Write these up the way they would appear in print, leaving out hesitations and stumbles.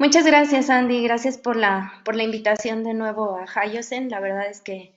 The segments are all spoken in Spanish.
Muchas gracias, Andy. Gracias por la invitación de nuevo a Hayosen. La verdad es que,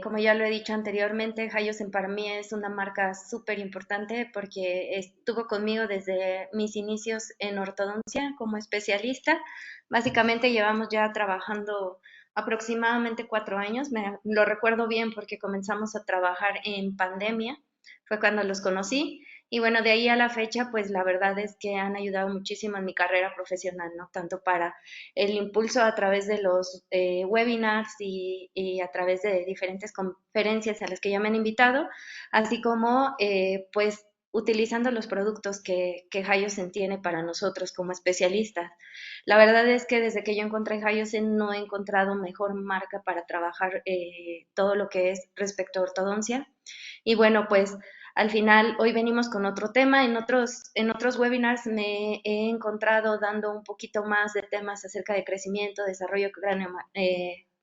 como ya lo he dicho anteriormente, Hayosen para mí es una marca súper importante porque estuvo conmigo desde mis inicios en ortodoncia como especialista. Básicamente llevamos ya trabajando aproximadamente 4 años. Lo recuerdo bien porque comenzamos a trabajar en pandemia. Fue cuando los conocí. Y bueno, de ahí a la fecha, pues la verdad es que han ayudado muchísimo en mi carrera profesional, ¿no? Tanto para el impulso a través de los webinars y a través de diferentes conferencias a las que ya me han invitado, así como pues utilizando los productos que Hyosen tiene para nosotros como especialistas. La verdad es que desde que yo encontré Hyosen no he encontrado mejor marca para trabajar todo lo que es respecto a ortodoncia. Y bueno, pues al final, hoy venimos con otro tema. En otros webinars me he encontrado dando un poquito más de temas acerca de crecimiento, desarrollo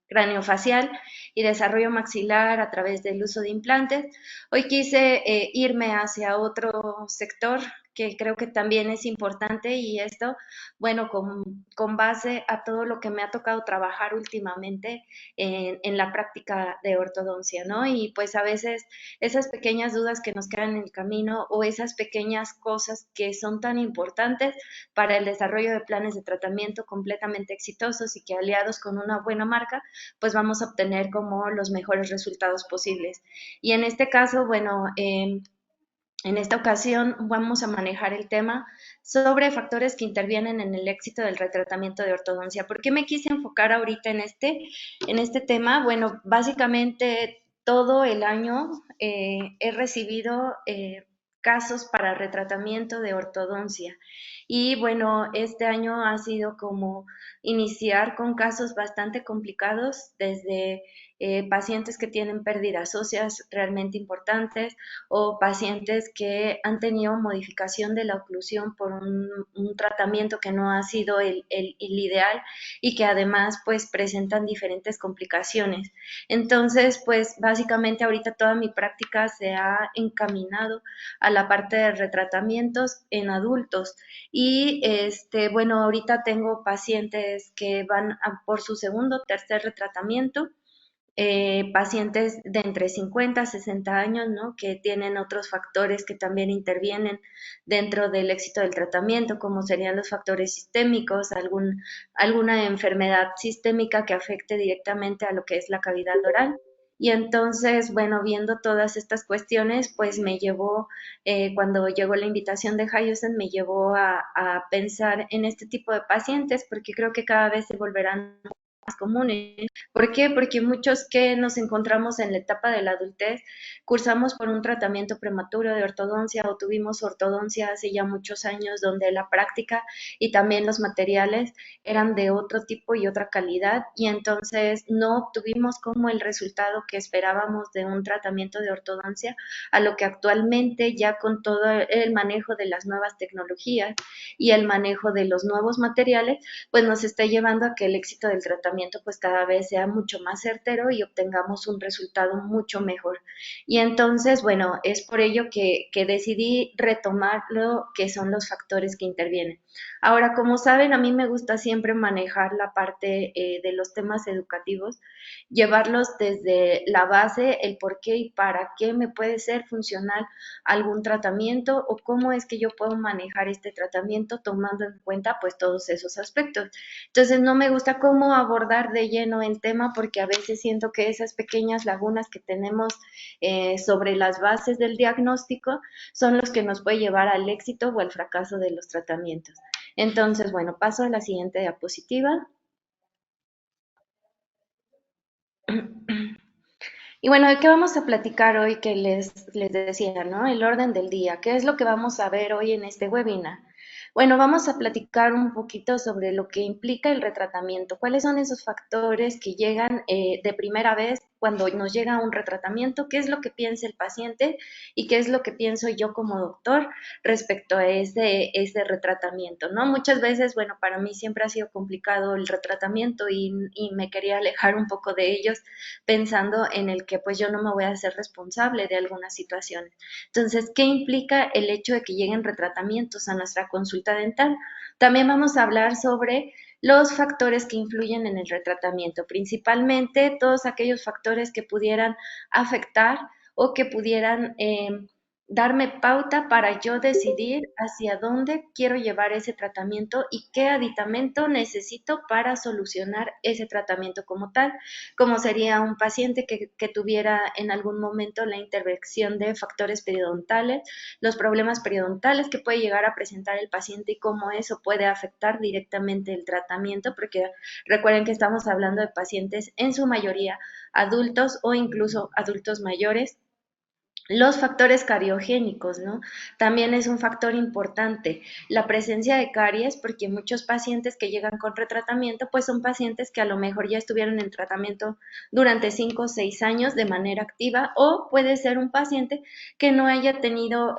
craneofacial y desarrollo maxilar a través del uso de implantes. Hoy quise irme hacia otro sector que creo que también es importante y esto, bueno, con base a todo lo que me ha tocado trabajar últimamente en la práctica de ortodoncia, ¿no? Y pues a veces esas pequeñas dudas que nos quedan en el camino o esas pequeñas cosas que son tan importantes para el desarrollo de planes de tratamiento completamente exitosos y que aliados con una buena marca, pues vamos a obtener como los mejores resultados posibles. Y en este caso, bueno, en esta ocasión vamos a manejar el tema sobre factores que intervienen en el éxito del retratamiento de ortodoncia. ¿Por qué me quise enfocar ahorita en este tema? Bueno, básicamente todo el año he recibido casos para retratamiento de ortodoncia. Y bueno, este año ha sido como iniciar con casos bastante complicados, desde pacientes que tienen pérdidas óseas realmente importantes, o pacientes que han tenido modificación de la oclusión por un tratamiento que no ha sido el ideal y que además pues presentan diferentes complicaciones. Entonces, pues básicamente ahorita toda mi práctica se ha encaminado a la parte de retratamientos en adultos y bueno, ahorita tengo pacientes que van por su segundo o tercer retratamiento, pacientes de entre 50 a 60 años, ¿no? Que tienen otros factores que también intervienen dentro del éxito del tratamiento, como serían los factores sistémicos, alguna enfermedad sistémica que afecte directamente a lo que es la cavidad oral. Y entonces, bueno, viendo todas estas cuestiones, pues me llevó, cuando llegó la invitación de Hayosen, me llevó a pensar en este tipo de pacientes, porque creo que cada vez se volverán más comunes. ¿Por qué? Porque muchos que nos encontramos en la etapa de la adultez cursamos por un tratamiento prematuro de ortodoncia o tuvimos ortodoncia hace ya muchos años donde la práctica y también los materiales eran de otro tipo y otra calidad y entonces no obtuvimos como el resultado que esperábamos de un tratamiento de ortodoncia a lo que actualmente ya con todo el manejo de las nuevas tecnologías y el manejo de los nuevos materiales pues nos está llevando a que el éxito del tratamiento pues cada vez sea mucho más certero y obtengamos un resultado mucho mejor. Y entonces, bueno, es por ello que decidí retomar lo que son los factores que intervienen. Ahora, como saben, a mí me gusta siempre manejar la parte de los temas educativos, llevarlos desde la base, el por qué y para qué me puede ser funcional algún tratamiento o cómo es que yo puedo manejar este tratamiento tomando en cuenta pues todos esos aspectos. Entonces no me gusta cómo abordar de lleno el tema porque a veces siento que esas pequeñas lagunas que tenemos sobre las bases del diagnóstico son los que nos puede llevar al éxito o al fracaso de los tratamientos. Entonces, bueno, paso a la siguiente diapositiva. Y bueno, ¿de qué vamos a platicar hoy que les decía, ¿no? El orden del día. ¿Qué es lo que vamos a ver hoy en este webinar? Bueno, vamos a platicar un poquito sobre lo que implica el retratamiento, cuáles son esos factores que llegan de primera vez cuando nos llega un retratamiento, qué es lo que piensa el paciente y qué es lo que pienso yo como doctor respecto a ese retratamiento, ¿no? Muchas veces, bueno, para mí siempre ha sido complicado el retratamiento y me quería alejar un poco de ellos pensando en el que pues yo no me voy a hacer responsable de algunas situaciones. Entonces, ¿qué implica el hecho de que lleguen retratamientos a nuestra consulta dental? También vamos a hablar sobre los factores que influyen en el retratamiento, principalmente todos aquellos factores que pudieran afectar o que pudieran darme pauta para yo decidir hacia dónde quiero llevar ese tratamiento y qué aditamento necesito para solucionar ese tratamiento como tal, como sería un paciente que tuviera en algún momento la intervención de factores periodontales, los problemas periodontales que puede llegar a presentar el paciente y cómo eso puede afectar directamente el tratamiento, porque recuerden que estamos hablando de pacientes en su mayoría adultos o incluso adultos mayores. Los factores cariogénicos, ¿no? También es un factor importante. La presencia de caries, porque muchos pacientes que llegan con retratamiento, pues son pacientes que a lo mejor ya estuvieron en tratamiento durante 5 o 6 años de manera activa, o puede ser un paciente que no haya tenido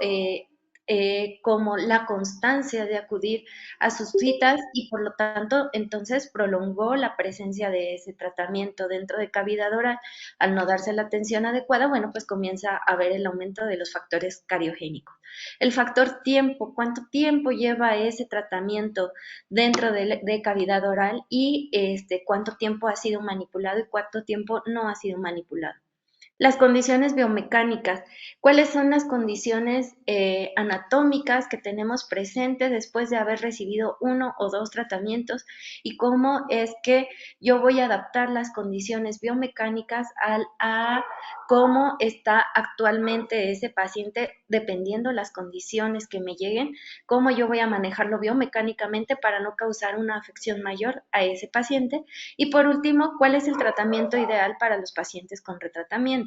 como la constancia de acudir a sus citas y por lo tanto entonces prolongó la presencia de ese tratamiento dentro de cavidad oral. Al no darse la atención adecuada, bueno, pues comienza a haber el aumento de los factores cariogénicos. El factor tiempo, cuánto tiempo lleva ese tratamiento dentro de cavidad oral y cuánto tiempo ha sido manipulado y cuánto tiempo no ha sido manipulado. Las condiciones biomecánicas. ¿Cuáles son las condiciones anatómicas que tenemos presentes después de haber recibido uno o dos tratamientos? Y cómo es que yo voy a adaptar las condiciones biomecánicas a cómo está actualmente ese paciente, dependiendo las condiciones que me lleguen, cómo yo voy a manejarlo biomecánicamente para no causar una afección mayor a ese paciente. Y por último, ¿cuál es el tratamiento ideal para los pacientes con retratamiento?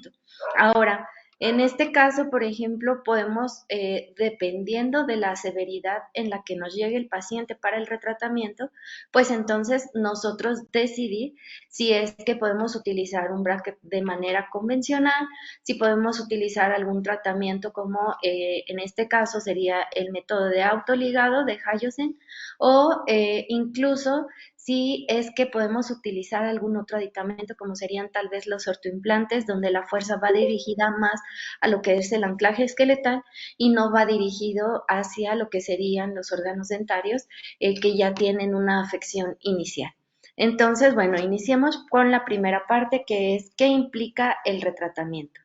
Ahora, en este caso, por ejemplo, podemos, dependiendo de la severidad en la que nos llegue el paciente para el retratamiento, pues entonces nosotros decidir si es que podemos utilizar un bracket de manera convencional, si podemos utilizar algún tratamiento como en este caso sería el método de autoligado de Hayosen o incluso si es que podemos utilizar algún otro aditamento como serían tal vez los ortoimplantes, donde la fuerza va dirigida más a lo que es el anclaje esqueletal y no va dirigido hacia lo que serían los órganos dentarios que ya tienen una afección inicial. Entonces, bueno, iniciemos con la primera parte que es ¿qué implica el retratamiento?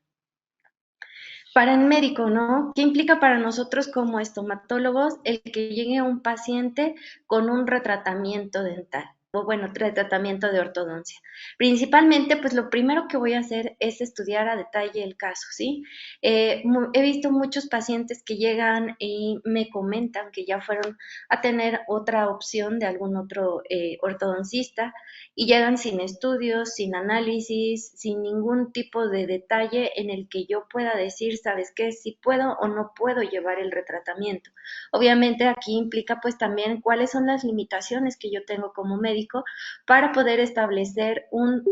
Para el médico, ¿no? ¿Qué implica para nosotros como estomatólogos el que llegue un paciente con un retratamiento dental? O bueno, retratamiento de ortodoncia. Principalmente, pues lo primero que voy a hacer es estudiar a detalle el caso, ¿sí? He visto muchos pacientes que llegan y me comentan que ya fueron a tener otra opción de algún otro ortodoncista y llegan sin estudios, sin análisis, sin ningún tipo de detalle en el que yo pueda decir, ¿sabes qué? Si puedo o no puedo llevar el retratamiento. Obviamente aquí implica pues también cuáles son las limitaciones que yo tengo como médico para poder establecer un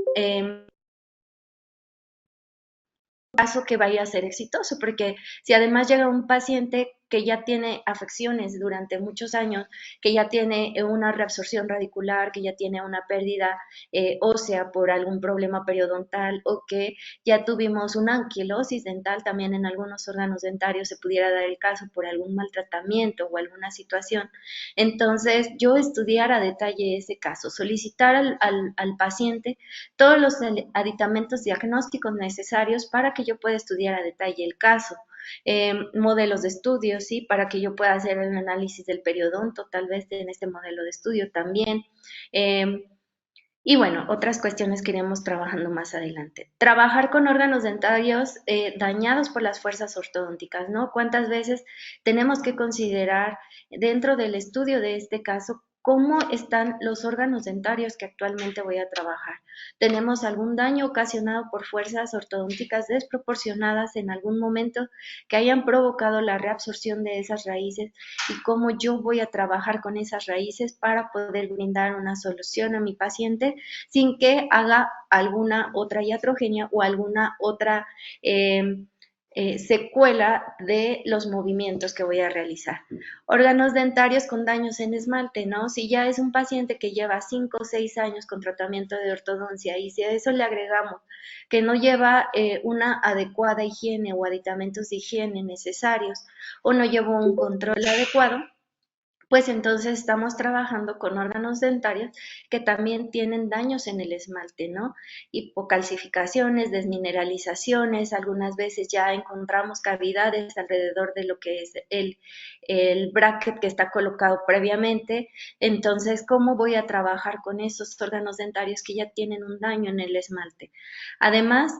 caso que vaya a ser exitoso, porque si además llega un paciente que ya tiene afecciones durante muchos años, que ya tiene una reabsorción radicular, que ya tiene una pérdida ósea por algún problema periodontal o que ya tuvimos una anquilosis dental también en algunos órganos dentarios, se pudiera dar el caso por algún maltratamiento o alguna situación. Entonces, yo estudiar a detalle ese caso, solicitar al paciente todos los aditamentos diagnósticos necesarios para que yo pueda estudiar a detalle el caso. Modelos de estudio, ¿sí? Para que yo pueda hacer el análisis del periodonto, tal vez en este modelo de estudio también. Eh, y bueno, otras cuestiones que iremos trabajando más adelante. Trabajar con órganos dentarios dañados por las fuerzas ortodónticas, ¿no? ¿Cuántas veces tenemos que considerar dentro del estudio de este caso cómo están los órganos dentarios que actualmente voy a trabajar. ¿Tenemos algún daño ocasionado por fuerzas ortodónticas desproporcionadas en algún momento que hayan provocado la reabsorción de esas raíces? Y cómo yo voy a trabajar con esas raíces para poder brindar una solución a mi paciente sin que haga alguna otra iatrogenia o alguna otra secuela de los movimientos que voy a realizar. Órganos dentarios con daños en esmalte, ¿no? Si ya es un paciente que lleva 5 o 6 años con tratamiento de ortodoncia y si a eso le agregamos que no lleva una adecuada higiene o aditamentos de higiene necesarios o no lleva un control adecuado, pues entonces estamos trabajando con órganos dentarios que también tienen daños en el esmalte, ¿no? Hipocalcificaciones, desmineralizaciones, algunas veces ya encontramos cavidades alrededor de lo que es el bracket que está colocado previamente. Entonces, ¿cómo voy a trabajar con esos órganos dentarios que ya tienen un daño en el esmalte? Además,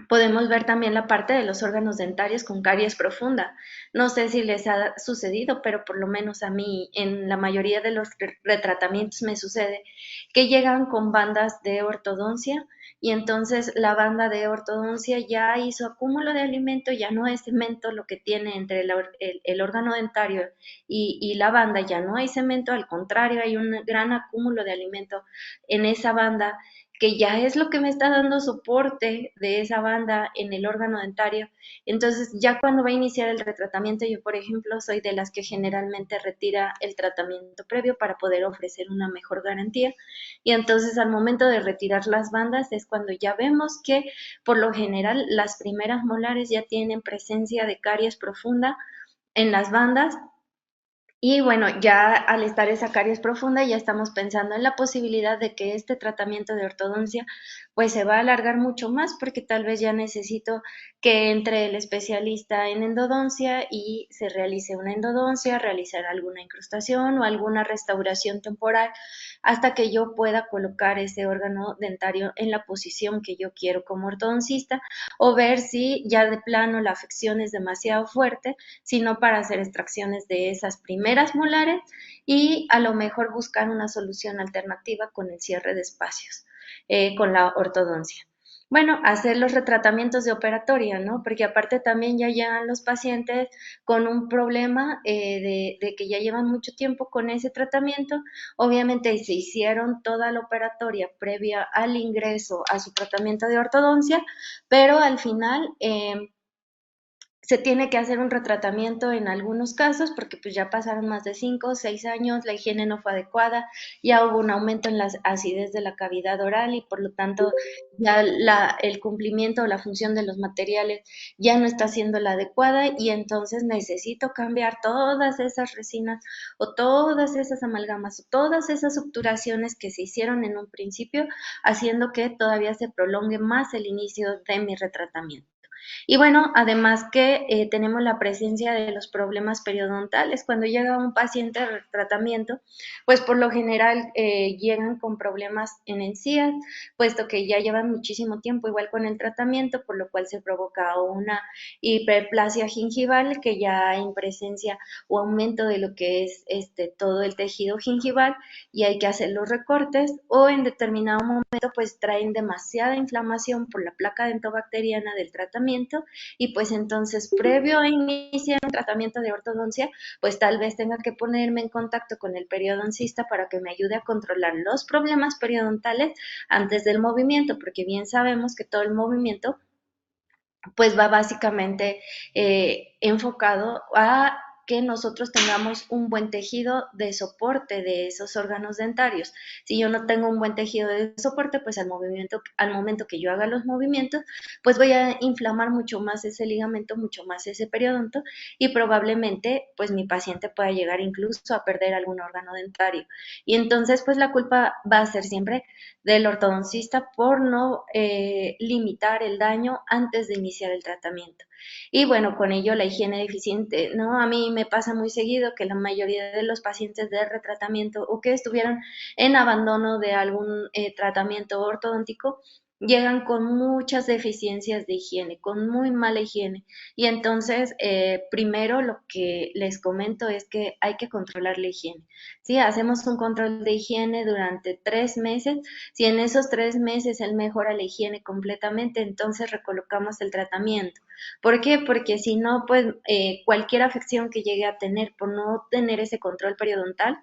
podemos ver también la parte de los órganos dentarios con caries profunda. No sé si les ha sucedido, pero por lo menos a mí en la mayoría de los retratamientos me sucede que llegan con bandas de ortodoncia y entonces la banda de ortodoncia ya hizo acúmulo de alimento, ya no es cemento lo que tiene entre el órgano dentario y la banda, ya no hay cemento, al contrario, hay un gran acúmulo de alimento en esa banda que ya es lo que me está dando soporte de esa banda en el órgano dentario. Entonces, ya cuando va a iniciar el retratamiento, yo, por ejemplo, soy de las que generalmente retira el tratamiento previo para poder ofrecer una mejor garantía. Y entonces, al momento de retirar las bandas, es cuando ya vemos que, por lo general, las primeras molares ya tienen presencia de caries profunda en las bandas y bueno, ya al estar esa caries profunda, ya estamos pensando en la posibilidad de que este tratamiento de ortodoncia pues se va a alargar mucho más porque tal vez ya necesito que entre el especialista en endodoncia y se realice una endodoncia, realizar alguna incrustación o alguna restauración temporal hasta que yo pueda colocar ese órgano dentario en la posición que yo quiero como ortodoncista o ver si ya de plano la afección es demasiado fuerte, sino para hacer extracciones de esas primeras molares y a lo mejor buscar una solución alternativa con el cierre de espacios, con la ortodoncia. Bueno, hacer los retratamientos de operatoria, ¿no? Porque aparte también ya llegan los pacientes con un problema de que ya llevan mucho tiempo con ese tratamiento. Obviamente se hicieron toda la operatoria previa al ingreso a su tratamiento de ortodoncia, pero al final se tiene que hacer un retratamiento en algunos casos porque pues ya pasaron más de 5 o 6 años, la higiene no fue adecuada, ya hubo un aumento en la acidez de la cavidad oral y por lo tanto ya el cumplimiento o la función de los materiales ya no está siendo la adecuada y entonces necesito cambiar todas esas resinas o todas esas amalgamas o todas esas obturaciones que se hicieron en un principio, haciendo que todavía se prolongue más el inicio de mi retratamiento. Y bueno, además que tenemos la presencia de los problemas periodontales. Cuando llega un paciente de tratamiento, pues por lo general llegan con problemas en encías, puesto que ya llevan muchísimo tiempo igual con el tratamiento, por lo cual se provoca una hiperplasia gingival, que ya hay presencia o aumento de lo que es todo el tejido gingival y hay que hacer los recortes o en determinado momento pues traen demasiada inflamación por la placa dentobacteriana del tratamiento y pues entonces previo a iniciar un tratamiento de ortodoncia pues tal vez tenga que ponerme en contacto con el periodoncista para que me ayude a controlar los problemas periodontales antes del movimiento, porque bien sabemos que todo el movimiento pues va básicamente enfocado a que nosotros tengamos un buen tejido de soporte de esos órganos dentarios. Si yo no tengo un buen tejido de soporte, pues al momento que yo haga los movimientos, pues voy a inflamar mucho más ese ligamento, mucho más ese periodonto y probablemente pues mi paciente pueda llegar incluso a perder algún órgano dentario. Y entonces pues la culpa va a ser siempre del ortodoncista por no limitar el daño antes de iniciar el tratamiento. Y bueno, con ello la higiene deficiente, ¿no? A mí me pasa muy seguido que la mayoría de los pacientes de retratamiento o que estuvieron en abandono de algún tratamiento ortodóntico, llegan con muchas deficiencias de higiene, con muy mala higiene. Y entonces, primero lo que les comento es que hay que controlar la higiene. Si hacemos un control de higiene durante 3 meses, si en esos 3 meses él mejora la higiene completamente, entonces recolocamos el tratamiento. ¿Por qué? Porque si no, pues cualquier afección que llegue a tener por no tener ese control periodontal,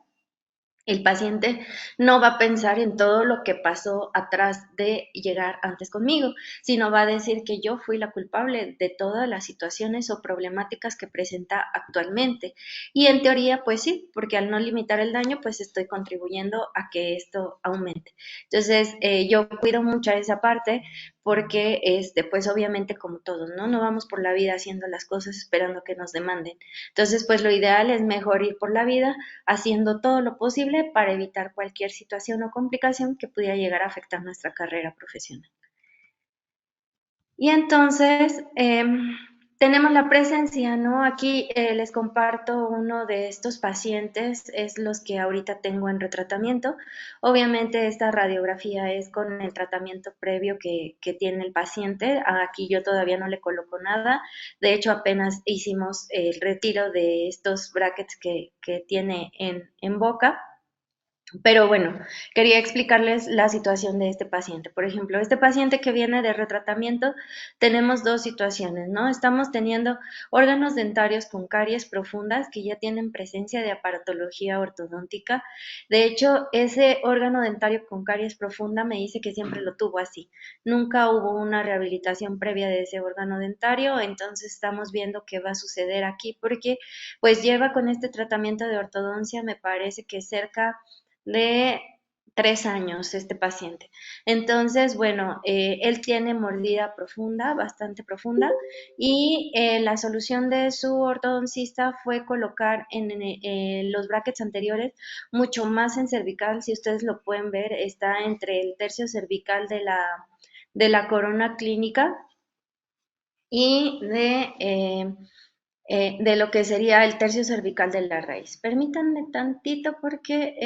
el paciente no va a pensar en todo lo que pasó atrás de llegar antes conmigo, sino va a decir que yo fui la culpable de todas las situaciones o problemáticas que presenta actualmente. Y en teoría, pues sí, porque al no limitar el daño, pues estoy contribuyendo a que esto aumente. Entonces, yo cuido mucho esa parte porque, pues obviamente como todos, ¿no? No vamos por la vida haciendo las cosas esperando que nos demanden. Entonces, pues lo ideal es mejor ir por la vida haciendo todo lo posible para evitar cualquier situación o complicación que pudiera llegar a afectar nuestra carrera profesional. Y entonces tenemos la presencia, ¿no? Aquí les comparto uno de estos pacientes, es los que ahorita tengo en retratamiento. Obviamente esta radiografía es con el tratamiento previo que tiene el paciente. Aquí yo todavía no le coloco nada. De hecho, apenas hicimos el retiro de estos brackets que tiene en boca. Pero bueno, quería explicarles la situación de este paciente. Por ejemplo, este paciente que viene de retratamiento, tenemos dos situaciones, ¿no? Estamos teniendo órganos dentarios con caries profundas que ya tienen presencia de aparatología ortodóntica. De hecho, ese órgano dentario con caries profunda me dice que siempre lo tuvo así. Nunca hubo una rehabilitación previa de ese órgano dentario, entonces estamos viendo qué va a suceder aquí porque pues lleva con este tratamiento de ortodoncia, me parece que cerca de 3 años este paciente. Entonces, bueno, él tiene mordida profunda, bastante profunda, y la solución de su ortodoncista fue colocar en los brackets anteriores mucho más en cervical, si ustedes lo pueden ver, está entre el tercio cervical de la corona clínica y de lo que sería el tercio cervical de la raíz. Permítanme tantito porque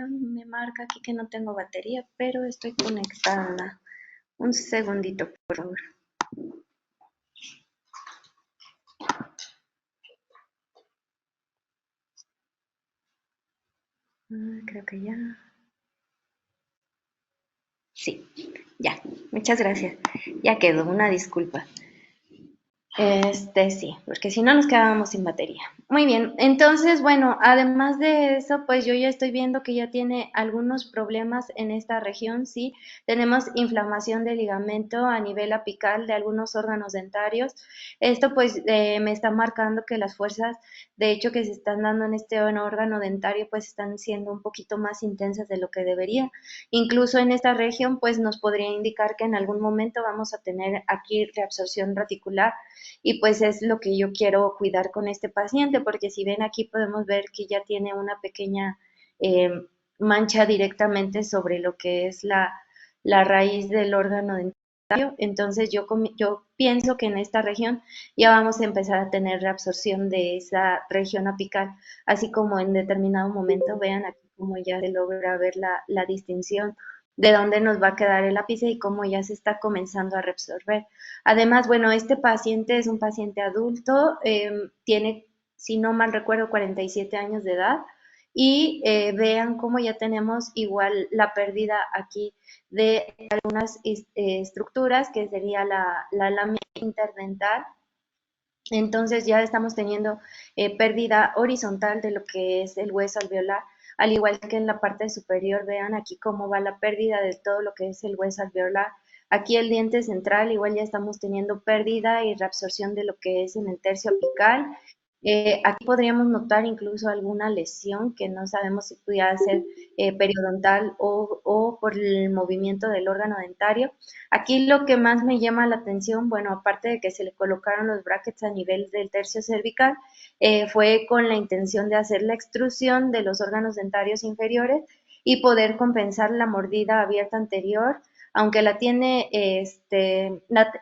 me marca aquí que no tengo batería, pero estoy conectada. Un segundito, por favor. Creo que ya. Sí, ya. Muchas gracias. Ya quedó, una disculpa. Sí, porque si no nos quedábamos sin batería. Muy bien, entonces, bueno, además de eso, pues yo ya estoy viendo que ya tiene algunos problemas en esta región, sí. Tenemos inflamación del ligamento a nivel apical de algunos órganos dentarios. Esto pues me está marcando que las fuerzas, de hecho, que se están dando en este órgano dentario, pues están siendo un poquito más intensas de lo que debería. Incluso en esta región, pues nos podría indicar que en algún momento vamos a tener aquí reabsorción reticular y pues es lo que yo quiero cuidar con este paciente, porque si ven aquí podemos ver que ya tiene una pequeña eh, mancha directamente sobre lo que es la raíz del órgano dentario. Entonces yo pienso que en esta región ya vamos a empezar a tener reabsorción de esa región apical, así como en determinado momento, vean aquí cómo ya se logra ver la distinción de dónde nos va a quedar el ápice y cómo ya se está comenzando a reabsorber. Además, bueno, este paciente es un paciente adulto, tiene, si no mal recuerdo, 47 años de edad y vean cómo ya tenemos igual la pérdida aquí de algunas estructuras que sería la lámina interdental. Entonces ya estamos teniendo pérdida horizontal de lo que es el hueso alveolar, al igual que en la parte superior, vean aquí cómo va la pérdida de todo lo que es el hueso alveolar. Aquí el diente central, igual ya estamos teniendo pérdida y reabsorción de lo que es en el tercio apical. Aquí podríamos notar incluso alguna lesión que no sabemos si pudiera ser periodontal o por el movimiento del órgano dentario. Aquí lo que más me llama la atención, bueno, aparte de que se le colocaron los brackets a nivel del tercio cervical, fue con la intención de hacer la extrusión de los órganos dentarios inferiores y poder compensar la mordida abierta anterior, aunque la tiene,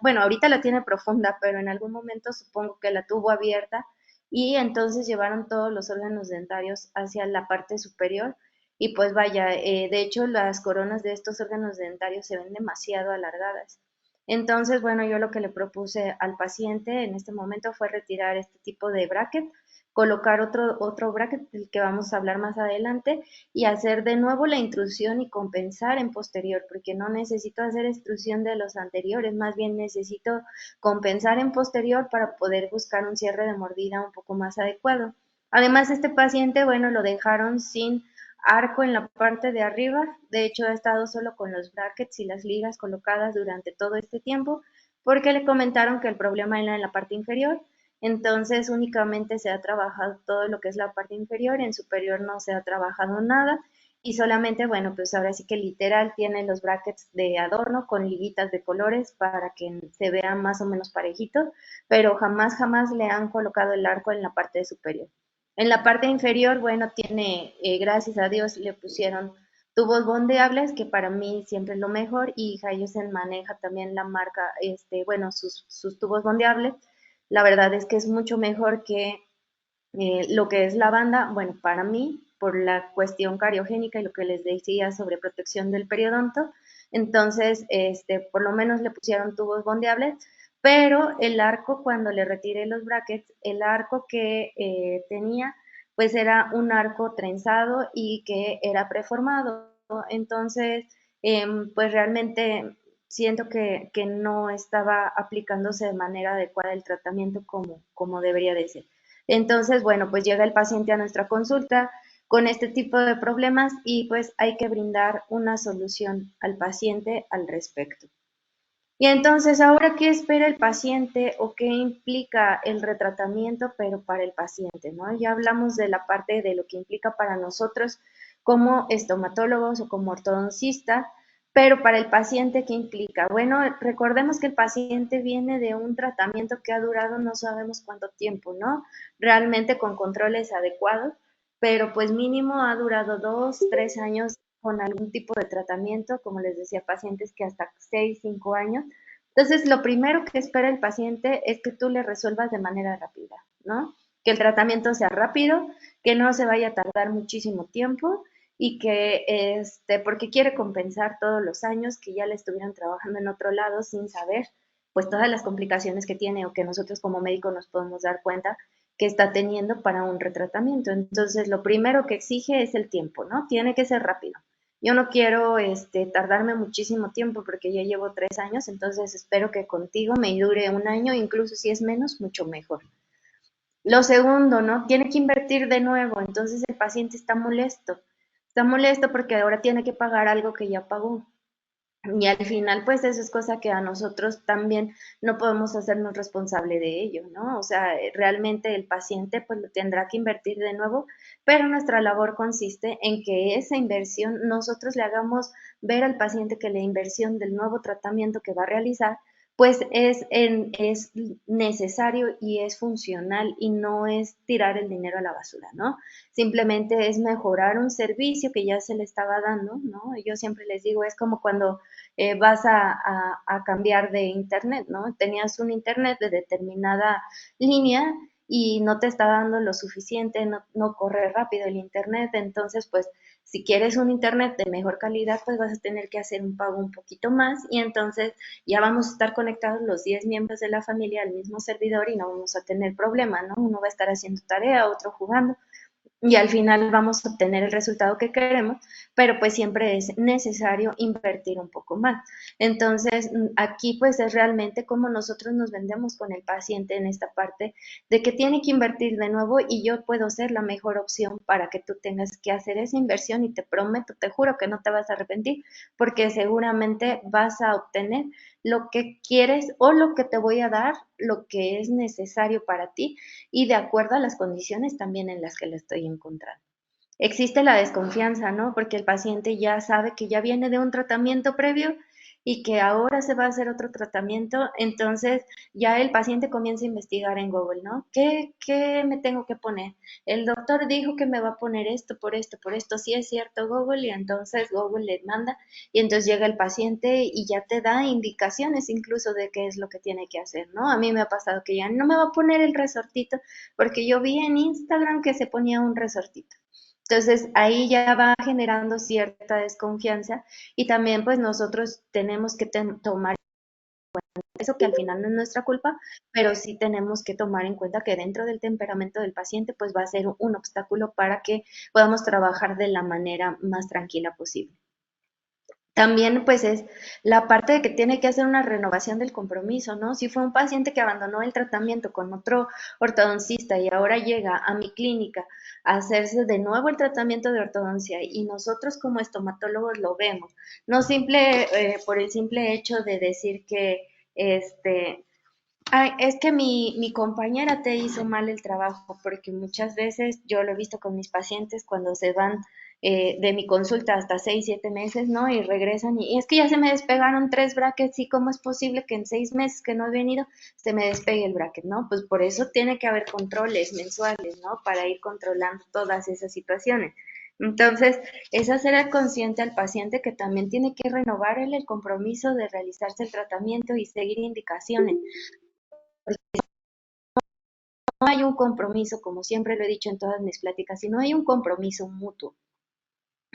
bueno, ahorita la tiene profunda, pero en algún momento supongo que la tuvo abierta y entonces llevaron todos los órganos dentarios hacia la parte superior y pues vaya, de hecho las coronas de estos órganos dentarios se ven demasiado alargadas. Entonces, bueno, yo lo que le propuse al paciente en este momento fue retirar este tipo de bracket, colocar otro bracket del que vamos a hablar más adelante y hacer de nuevo la intrusión y compensar en posterior, porque no necesito hacer extrusión de los anteriores, más bien necesito compensar en posterior para poder buscar un cierre de mordida un poco más adecuado. Además, este paciente, bueno, lo dejaron sin arco en la parte de arriba, de hecho ha estado solo con los brackets y las ligas colocadas durante todo este tiempo, porque le comentaron que el problema era en la parte inferior, entonces únicamente se ha trabajado todo lo que es la parte inferior, en superior no se ha trabajado nada, y solamente, bueno, pues ahora sí que literal tiene los brackets de adorno con liguitas de colores para que se vea más o menos parejito, pero jamás le han colocado el arco en la parte superior. En la parte inferior, bueno, tiene, gracias a Dios, le pusieron tubos bondeables, que para mí siempre es lo mejor, y Hyosen maneja también la marca, bueno, sus tubos bondeables. La verdad es que es mucho mejor que lo que es la banda, bueno, para mí, por la cuestión cariogénica y lo que les decía sobre protección del periodonto, entonces, por lo menos le pusieron tubos bondeables, pero el arco, cuando le retiré los brackets, el arco que tenía, pues era un arco trenzado y que era preformado. Entonces, pues realmente siento que no estaba aplicándose de manera adecuada el tratamiento como debería de ser. Entonces, bueno, pues llega el paciente a nuestra consulta con este tipo de problemas y pues hay que brindar una solución al paciente al respecto. Y entonces, ahora, ¿qué espera el paciente o qué implica el retratamiento, pero para el paciente, ¿no? Ya hablamos de la parte de lo que implica para nosotros como estomatólogos o como ortodoncista, pero para el paciente, ¿qué implica? Bueno, recordemos que el paciente viene de un tratamiento que ha durado no sabemos cuánto tiempo, ¿no? Realmente con controles adecuados, pero pues mínimo ha durado 2, 3 años con algún tipo de tratamiento, como les decía, pacientes que hasta 6, 5 años. Entonces, lo primero que espera el paciente es que tú le resuelvas de manera rápida, ¿no? Que el tratamiento sea rápido, que no se vaya a tardar muchísimo tiempo y que, porque quiere compensar todos los años que ya le estuvieran trabajando en otro lado sin saber, pues todas las complicaciones que tiene o que nosotros como médicos nos podemos dar cuenta que está teniendo para un retratamiento. Entonces, lo primero que exige es el tiempo, ¿no? Tiene que ser rápido. Yo no quiero tardarme muchísimo tiempo porque ya llevo 3 años, entonces espero que contigo me dure un año, incluso si es menos, mucho mejor. Lo segundo, ¿no? Tiene que invertir de nuevo, entonces el paciente está molesto porque ahora tiene que pagar algo que ya pagó. Y al final, pues eso es cosa que a nosotros también no podemos hacernos responsable de ello, ¿no? O sea, realmente el paciente pues lo tendrá que invertir de nuevo, pero nuestra labor consiste en que esa inversión nosotros le hagamos ver al paciente que la inversión del nuevo tratamiento que va a realizar pues es necesario y es funcional y no es tirar el dinero a la basura, ¿no? Simplemente es mejorar un servicio que ya se le estaba dando, ¿no? Yo siempre les digo, es como cuando vas a cambiar de internet, ¿no? Tenías un internet de determinada línea y no te está dando lo suficiente, no corre rápido el internet, entonces pues si quieres un internet de mejor calidad, pues vas a tener que hacer un pago un poquito más y entonces ya vamos a estar conectados los 10 miembros de la familia al mismo servidor y no vamos a tener problema, ¿no? Uno va a estar haciendo tarea, otro jugando y al final vamos a obtener el resultado que queremos, pero pues siempre es necesario invertir un poco más. Entonces, aquí pues es realmente como nosotros nos vendemos con el paciente en esta parte de que tiene que invertir de nuevo y yo puedo ser la mejor opción para que tú tengas que hacer esa inversión y te prometo, te juro que no te vas a arrepentir porque seguramente vas a obtener lo que quieres o lo que te voy a dar, lo que es necesario para ti y de acuerdo a las condiciones también en las que lo estoy encontrando. Existe la desconfianza, ¿no? Porque el paciente ya sabe que ya viene de un tratamiento previo y que ahora se va a hacer otro tratamiento, entonces ya el paciente comienza a investigar en Google, ¿no? ¿Qué me tengo que poner? El doctor dijo que me va a poner esto, por esto, sí es cierto Google, y entonces Google le manda, y entonces llega el paciente y ya te da indicaciones incluso de qué es lo que tiene que hacer, ¿no? A mí me ha pasado que ya no me va a poner el resortito, porque yo vi en Instagram que se ponía un resortito. Entonces ahí ya va generando cierta desconfianza y también pues nosotros tenemos que tomar eso que al final no es nuestra culpa, pero sí tenemos que tomar en cuenta que dentro del temperamento del paciente pues va a ser un obstáculo para que podamos trabajar de la manera más tranquila posible. También pues es la parte de que tiene que hacer una renovación del compromiso, ¿no? Si fue un paciente que abandonó el tratamiento con otro ortodoncista y ahora llega a mi clínica a hacerse de nuevo el tratamiento de ortodoncia y nosotros como estomatólogos lo vemos, no simple por el simple hecho de decir que este ay, es que mi compañera te hizo mal el trabajo, porque muchas veces yo lo he visto con mis pacientes cuando se van de mi consulta hasta 6, 7 meses, ¿no? Y regresan y es que ya se me despegaron 3 brackets y cómo es posible que en 6 meses que no he venido se me despegue el bracket, ¿no? Pues por eso tiene que haber controles mensuales, ¿no? Para ir controlando todas esas situaciones. Entonces, es hacer consciente al paciente que también tiene que renovar él el compromiso de realizarse el tratamiento y seguir indicaciones no hay un compromiso, como siempre lo he dicho en todas mis pláticas, si no hay un compromiso mutuo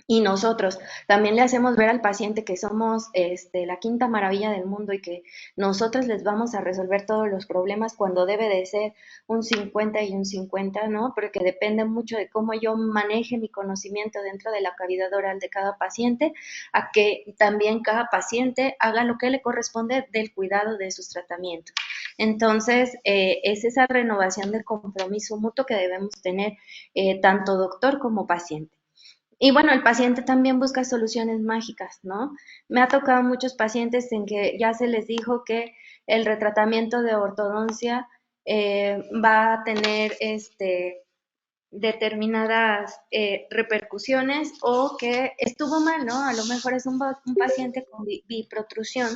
y nosotros también le hacemos ver al paciente que somos la quinta maravilla del mundo y que nosotros les vamos a resolver todos los problemas cuando debe de ser un 50 y un 50, ¿no? Porque depende mucho de cómo yo maneje mi conocimiento dentro de la cavidad oral de cada paciente, a que también cada paciente haga lo que le corresponde del cuidado de sus tratamientos. Entonces, es esa renovación del compromiso mutuo que debemos tener tanto doctor como paciente. Y bueno, el paciente también busca soluciones mágicas, ¿no? Me ha tocado muchos pacientes en que ya se les dijo que el retratamiento de ortodoncia va a tener determinadas repercusiones o que estuvo mal, ¿no? A lo mejor es un paciente con biprotrusión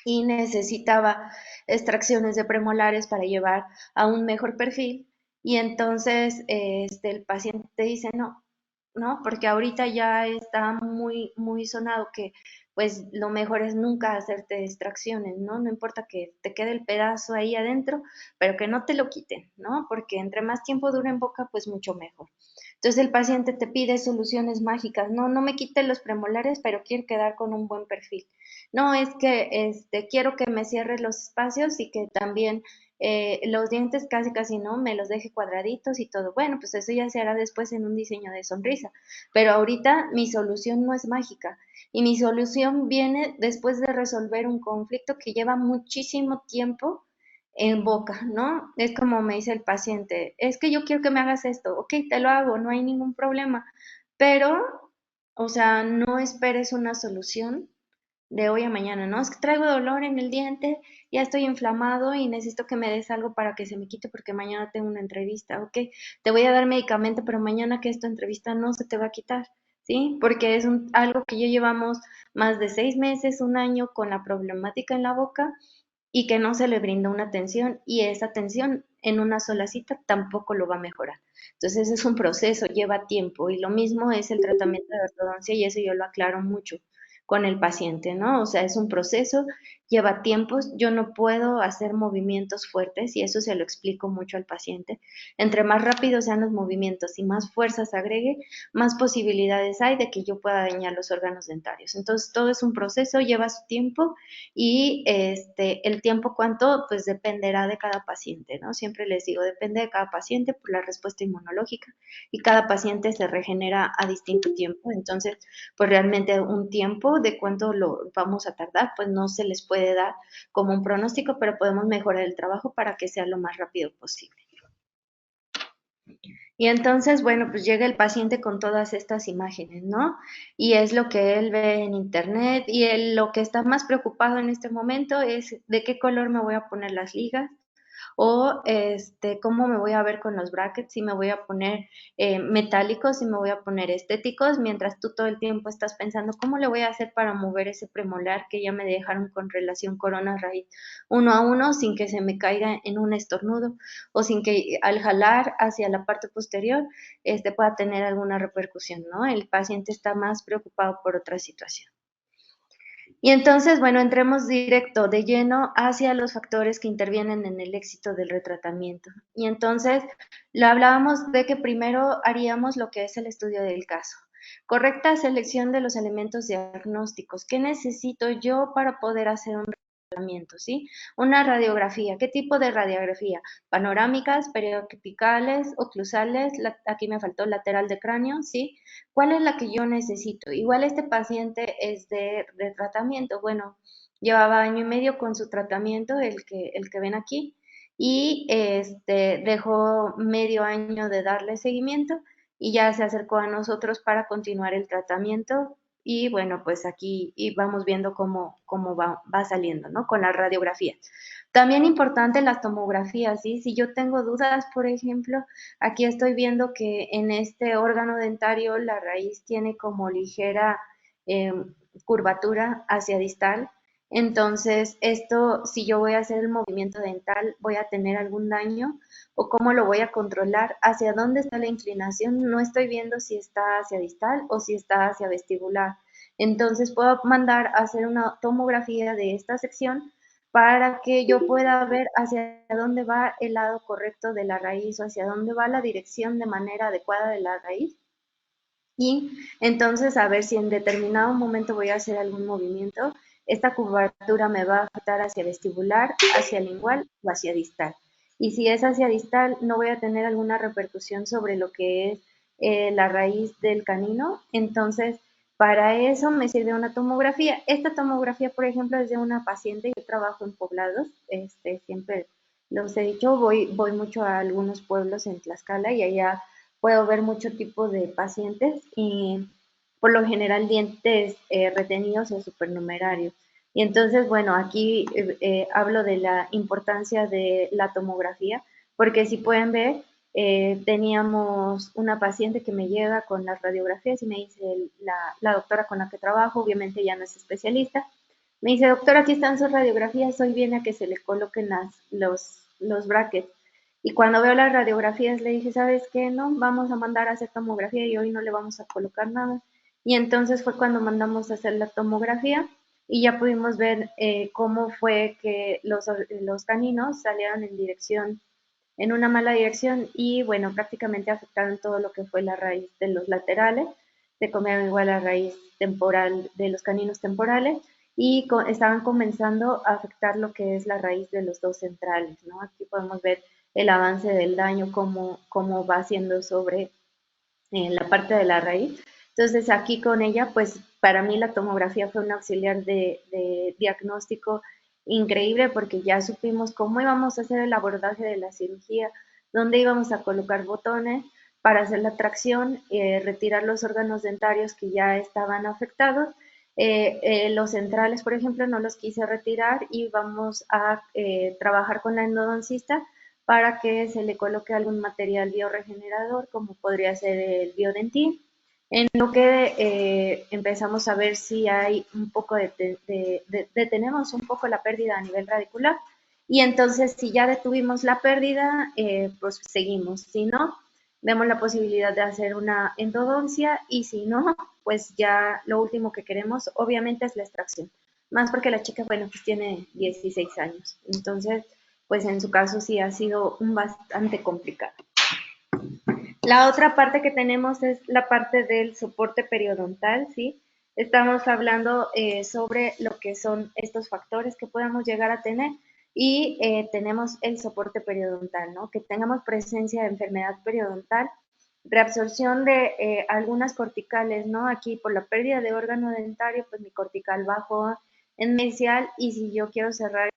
y necesitaba extracciones de premolares para llevar a un mejor perfil y entonces el paciente dice no, ¿no? Porque ahorita ya está muy sonado que pues lo mejor es nunca hacerte extracciones, ¿no? No importa que te quede el pedazo ahí adentro, pero que no te lo quiten, ¿no? Porque entre más tiempo dure en boca, pues mucho mejor. Entonces el paciente te pide soluciones mágicas, no, no me quite los premolares, pero quiero quedar con un buen perfil. No, es que quiero que me cierres los espacios y que también los dientes casi no, me los deje cuadraditos y todo. Bueno, pues eso ya se hará después en un diseño de sonrisa. Pero ahorita mi solución no es mágica y mi solución viene después de resolver un conflicto que lleva muchísimo tiempo en boca, ¿no? Es como me dice el paciente, es que yo quiero que me hagas esto, ok, te lo hago, no hay ningún problema, pero, o sea, no esperes una solución de hoy a mañana, ¿no? Es que traigo dolor en el diente, ya estoy inflamado y necesito que me des algo para que se me quite porque mañana tengo una entrevista, ¿ok? Te voy a dar medicamento, pero mañana que esta entrevista no se te va a quitar, ¿sí? Porque es algo que ya llevamos más de 6 meses, un año con la problemática en la boca y que no se le brinda una atención y esa atención en una sola cita tampoco lo va a mejorar. Entonces es un proceso, lleva tiempo y lo mismo es el tratamiento de ortodoncia y eso yo lo aclaro mucho con el paciente, ¿no? O sea, es un proceso, lleva tiempos, yo no puedo hacer movimientos fuertes y eso se lo explico mucho al paciente. Entre más rápidos sean los movimientos y más fuerzas agregue, más posibilidades hay de que yo pueda dañar los órganos dentarios. Entonces, todo es un proceso, lleva su tiempo y el tiempo cuánto, pues dependerá de cada paciente, ¿no? Siempre les digo, depende de cada paciente por la respuesta inmunológica y cada paciente se regenera a distinto tiempo. Entonces, pues realmente un tiempo de cuánto lo vamos a tardar, pues no se les puede dar como un pronóstico, pero podemos mejorar el trabajo para que sea lo más rápido posible. Y entonces, bueno, pues llega el paciente con todas estas imágenes, ¿no? Y es lo que él ve en internet y él lo que está más preocupado en este momento es de qué color me voy a poner las ligas, o cómo me voy a ver con los brackets, si me voy a poner metálicos, si me voy a poner estéticos, mientras tú todo el tiempo estás pensando cómo le voy a hacer para mover ese premolar que ya me dejaron con relación corona raíz 1 a 1 sin que se me caiga en un estornudo o sin que al jalar hacia la parte posterior pueda tener alguna repercusión, ¿no? El paciente está más preocupado por otra situación. Y entonces, bueno, entremos directo, de lleno, hacia los factores que intervienen en el éxito del retratamiento. Y entonces, lo hablábamos de que primero haríamos lo que es el estudio del caso. Correcta selección de los elementos diagnósticos. ¿Qué necesito yo para poder hacer un tratamiento? ¿Sí? Una radiografía. ¿Qué tipo de radiografía? Panorámicas, periopicales, oclusales, aquí me faltó lateral de cráneo, ¿sí? ¿Cuál es la que yo necesito? Igual este paciente es de tratamiento. Bueno, llevaba año y medio con su tratamiento, el que ven aquí, y dejó medio año de darle seguimiento y ya se acercó a nosotros para continuar el tratamiento. Y bueno, pues aquí y vamos viendo cómo va saliendo, ¿no? Con la radiografía. También importante las tomografías, ¿sí? Si yo tengo dudas, por ejemplo, aquí estoy viendo que en este órgano dentario la raíz tiene como ligera eh, curvatura hacia distal. Entonces, esto, si yo voy a hacer el movimiento dental, voy a tener algún daño o cómo lo voy a controlar, hacia dónde está la inclinación. No estoy viendo si está hacia distal o si está hacia vestibular. Entonces, puedo mandar a hacer una tomografía de esta sección para que yo pueda ver hacia dónde va el lado correcto de la raíz o hacia dónde va la dirección de manera adecuada de la raíz. Y entonces a ver si en determinado momento voy a hacer algún movimiento, esta curvatura me va a afectar hacia vestibular, hacia lingual o hacia distal. Y si es hacia distal, no voy a tener alguna repercusión sobre lo que es la raíz del canino. Entonces, para eso me sirve una tomografía. Esta tomografía, por ejemplo, es de una paciente. Yo trabajo en poblados, siempre los he dicho, voy mucho a algunos pueblos en Tlaxcala y allá puedo ver mucho tipo de pacientes y por lo general dientes retenidos o supernumerarios. Y entonces, bueno, aquí hablo de la importancia de la tomografía, porque si pueden ver, teníamos una paciente que me llega con las radiografías y me dice la doctora con la que trabajo, obviamente ya no es especialista, me dice, doctora, aquí están sus radiografías, hoy viene a que se le coloquen los brackets. Y cuando veo las radiografías le dije, ¿sabes qué? No, vamos a mandar a hacer tomografía y hoy no le vamos a colocar nada. Y entonces fue cuando mandamos a hacer la tomografía y ya pudimos ver cómo fue que los caninos salieron en una mala dirección y bueno, prácticamente afectaron todo lo que fue la raíz de los laterales, se comieron igual la raíz temporal de los caninos temporales y estaban comenzando a afectar lo que es la raíz de los dos centrales, ¿no? Aquí podemos ver el avance del daño, cómo va haciendo sobre la parte de la raíz. Entonces aquí con ella, pues para mí la tomografía fue un auxiliar de diagnóstico increíble porque ya supimos cómo íbamos a hacer el abordaje de la cirugía, dónde íbamos a colocar botones para hacer la tracción, retirar los órganos dentarios que ya estaban afectados. Los centrales, por ejemplo, no los quise retirar y vamos a trabajar con la endodoncista para que se le coloque algún material bioregenerador, como podría ser el biodentín, en lo que empezamos a ver si hay un poco detenemos un poco la pérdida a nivel radicular, y entonces si ya detuvimos la pérdida, pues seguimos, si no, vemos la posibilidad de hacer una endodoncia, y si no, pues ya lo último que queremos obviamente es la extracción, más porque la chica, bueno, pues tiene 16 años, entonces pues en su caso sí ha sido un bastante complicado. La otra parte que tenemos es la parte del soporte periodontal, ¿sí? Estamos hablando sobre lo que son estos factores que podemos llegar a tener y tenemos el soporte periodontal, ¿no? Que tengamos presencia de enfermedad periodontal, reabsorción de algunas corticales, ¿no? Aquí por la pérdida de órgano dentario, pues mi cortical bajó en mesial y si yo quiero cerrar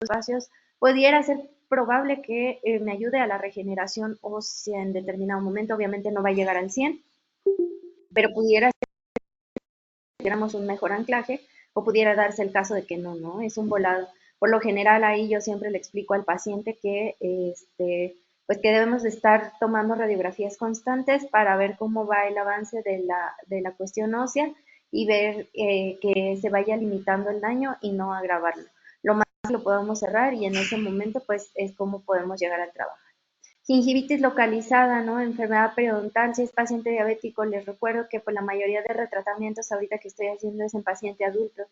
espacios, pudiera ser probable que me ayude a la regeneración ósea en determinado momento. Obviamente no va a llegar al 100, pero pudiera ser que tuviéramos un mejor anclaje o pudiera darse el caso de que no, ¿no? Es un volado. Por lo general ahí yo siempre le explico al paciente que pues que debemos de estar tomando radiografías constantes para ver cómo va el avance de la cuestión ósea y ver que se vaya limitando el daño y no agravarlo. Lo más lo podemos cerrar y en ese momento pues es como podemos llegar al trabajo. Gingivitis localizada, ¿no? Enfermedad periodontal, si es paciente diabético, les recuerdo que pues la mayoría de retratamientos ahorita que estoy haciendo es en paciente adulto.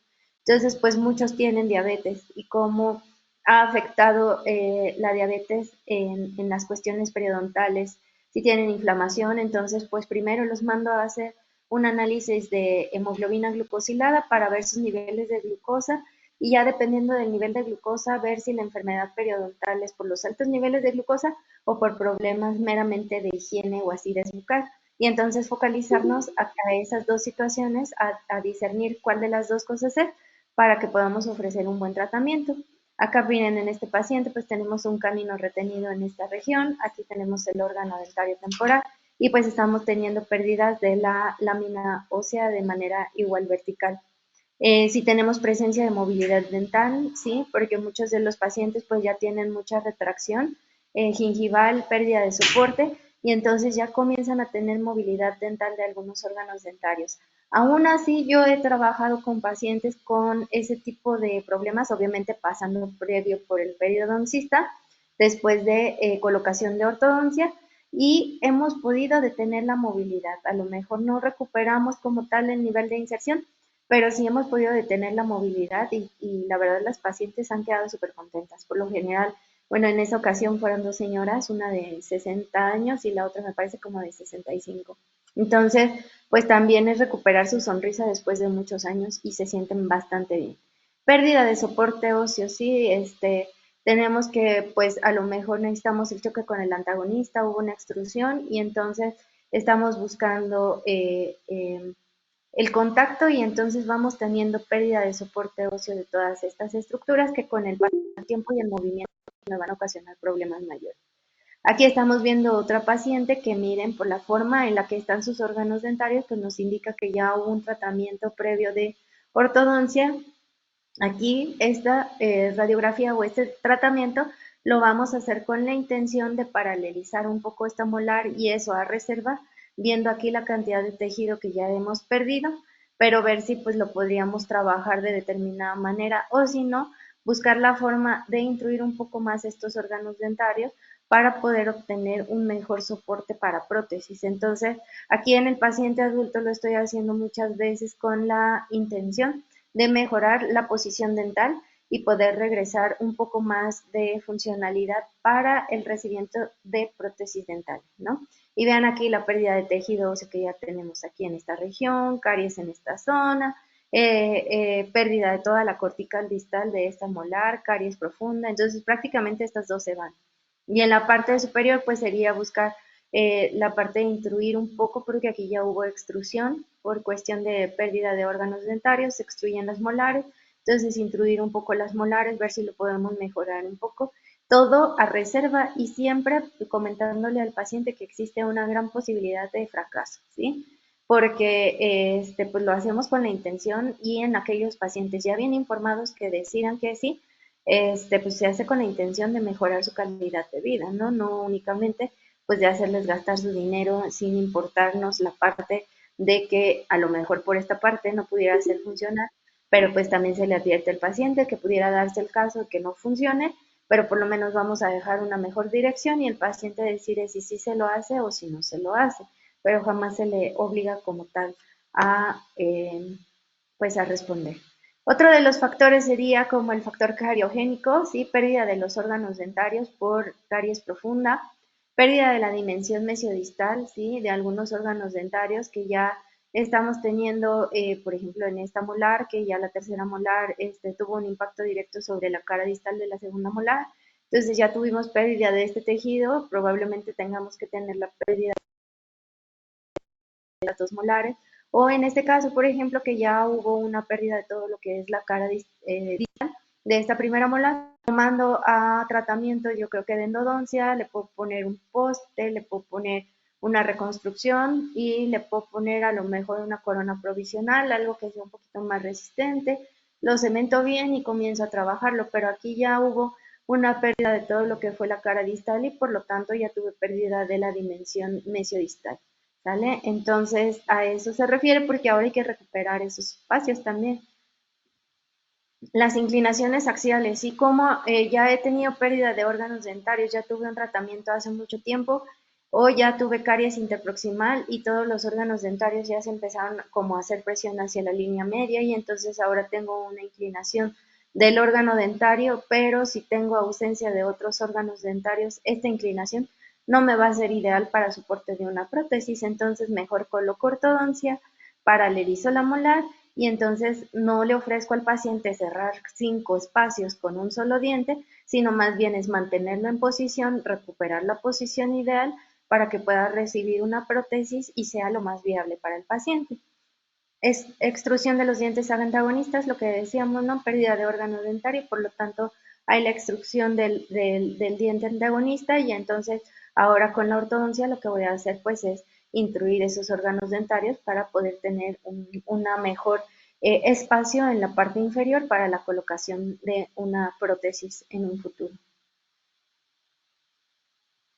Entonces, pues muchos tienen diabetes y cómo ha afectado la diabetes en las cuestiones periodontales. Si tienen inflamación, entonces pues primero los mando a hacer un análisis de hemoglobina glucosilada para ver sus niveles de glucosa y ya dependiendo del nivel de glucosa, ver si la enfermedad periodontal es por los altos niveles de glucosa o por problemas meramente de higiene o acidez bucal. Y entonces focalizarnos a esas dos situaciones, a discernir cuál de las dos cosas es para que podamos ofrecer un buen tratamiento. Acá miren, en este paciente pues tenemos un canino retenido en esta región, aquí tenemos el órgano dentario temporal y pues estamos teniendo pérdidas de la lámina ósea de manera igual vertical. Si tenemos presencia de movilidad dental, sí, porque muchos de los pacientes pues ya tienen mucha retracción gingival, pérdida de soporte y entonces ya comienzan a tener movilidad dental de algunos órganos dentarios. Aún así, yo he trabajado con pacientes con ese tipo de problemas, obviamente pasando previo por el periodoncista, después de colocación de ortodoncia, y hemos podido detener la movilidad. A lo mejor no recuperamos como tal el nivel de inserción, pero sí hemos podido detener la movilidad y la verdad las pacientes han quedado súper contentas. Por lo general, bueno, en esa ocasión fueron dos señoras, una de 60 años y la otra me parece como de 65. Entonces, pues también es recuperar su sonrisa después de muchos años y se sienten bastante bien. Pérdida de soporte óseo, sí, tenemos que, pues a lo mejor necesitamos el choque con el antagonista, hubo una extrusión y entonces estamos buscando el contacto y entonces vamos teniendo pérdida de soporte óseo de todas estas estructuras que con el paso del tiempo y el movimiento me van a ocasionar problemas mayores. Aquí estamos viendo otra paciente que miren por la forma en la que están sus órganos dentarios, pues nos indica que ya hubo un tratamiento previo de ortodoncia. Aquí esta radiografía o este tratamiento lo vamos a hacer con la intención de paralelizar un poco esta molar y eso a reserva, viendo aquí la cantidad de tejido que ya hemos perdido, pero ver si pues lo podríamos trabajar de determinada manera o si no, buscar la forma de intruir un poco más estos órganos dentarios para poder obtener un mejor soporte para prótesis. Entonces, aquí en el paciente adulto lo estoy haciendo muchas veces con la intención de mejorar la posición dental y poder regresar un poco más de funcionalidad para el recibimiento de prótesis dental, ¿no? Y vean aquí la pérdida de tejido óseo que ya tenemos aquí en esta región, caries en esta zona, pérdida de toda la cortical distal de esta molar, caries profunda, entonces prácticamente estas dos se van. Y en la parte superior pues sería buscar la parte de intruir un poco porque aquí ya hubo extrusión por cuestión de pérdida de órganos dentarios, se extruyen las molares, entonces intruir un poco las molares, ver si lo podemos mejorar un poco, todo a reserva y siempre comentándole al paciente que existe una gran posibilidad de fracaso, ¿sí? Porque pues lo hacemos con la intención y en aquellos pacientes ya bien informados que decidan que sí, pues se hace con la intención de mejorar su calidad de vida, ¿no? No únicamente pues de hacerles gastar su dinero sin importarnos la parte de que a lo mejor por esta parte no pudiera hacer funcionar, pero pues también se le advierte al paciente que pudiera darse el caso de que no funcione, pero por lo menos vamos a dejar una mejor dirección y el paciente decide si sí se lo hace o si no se lo hace, pero jamás se le obliga como tal a, pues a responder. Otro de los factores sería como el factor cariogénico, ¿sí? Pérdida de los órganos dentarios por caries profunda, pérdida de la dimensión mesiodistal, ¿sí? De algunos órganos dentarios que ya estamos teniendo, por ejemplo, en esta molar, que ya la tercera molar tuvo un impacto directo sobre la cara distal de la segunda molar. Entonces ya tuvimos pérdida de este tejido, probablemente tengamos que tener la pérdida de las dos molares, o en este caso, por ejemplo, que ya hubo una pérdida de todo lo que es la cara distal de esta primera molar, tomando a tratamiento, yo creo que de endodoncia, le puedo poner un poste, le puedo poner una reconstrucción y le puedo poner a lo mejor una corona provisional, algo que sea un poquito más resistente, lo cemento bien y comienzo a trabajarlo, pero aquí ya hubo una pérdida de todo lo que fue la cara distal y por lo tanto ya tuve pérdida de la dimensión mesiodistal. ¿Sale? Entonces a eso se refiere porque ahora hay que recuperar esos espacios también. las inclinaciones axiales y como ya he tenido pérdida de órganos dentarios, ya tuve un tratamiento hace mucho tiempo o ya tuve caries interproximal y todos los órganos dentarios ya se empezaron como a hacer presión hacia la línea media y entonces ahora tengo una inclinación del órgano dentario, pero si tengo ausencia de otros órganos dentarios, esta inclinación no me va a ser ideal para soporte de una prótesis, entonces mejor coloco ortodoncia, paralelizo la molar y entonces no le ofrezco al paciente cerrar 5 espacios con un solo diente, sino más bien es mantenerlo en posición, recuperar la posición ideal para que pueda recibir una prótesis y sea lo más viable para el paciente. Es extrusión de los dientes antagonistas, lo que decíamos, ¿no? Pérdida de órgano dentario, por lo tanto hay la extrusión del diente antagonista y entonces ahora con la ortodoncia lo que voy a hacer pues es intruir esos órganos dentarios para poder tener una mejor espacio en la parte inferior para la colocación de una prótesis en un futuro.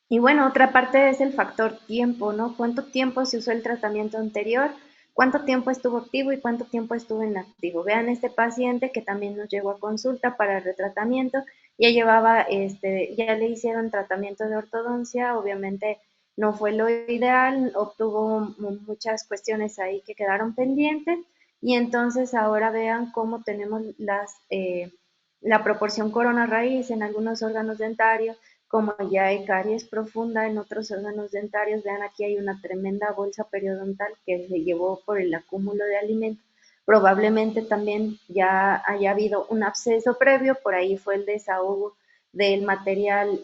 Y bueno, otra parte es el factor tiempo, ¿no? ¿Cuánto tiempo se usó el tratamiento anterior? ¿Cuánto tiempo estuvo activo y cuánto tiempo estuvo inactivo? Vean este paciente que también nos llegó a consulta para el retratamiento, ya llevaba, ya le hicieron tratamiento de ortodoncia, obviamente no fue lo ideal, obtuvo muchas cuestiones ahí que quedaron pendientes y entonces ahora vean cómo tenemos la proporción corona raíz en algunos órganos dentarios, como ya hay caries profunda en otros órganos dentarios, vean aquí hay una tremenda bolsa periodontal que se llevó por el acúmulo de alimentos. Probablemente también ya haya habido un absceso previo, por ahí fue el desahogo del material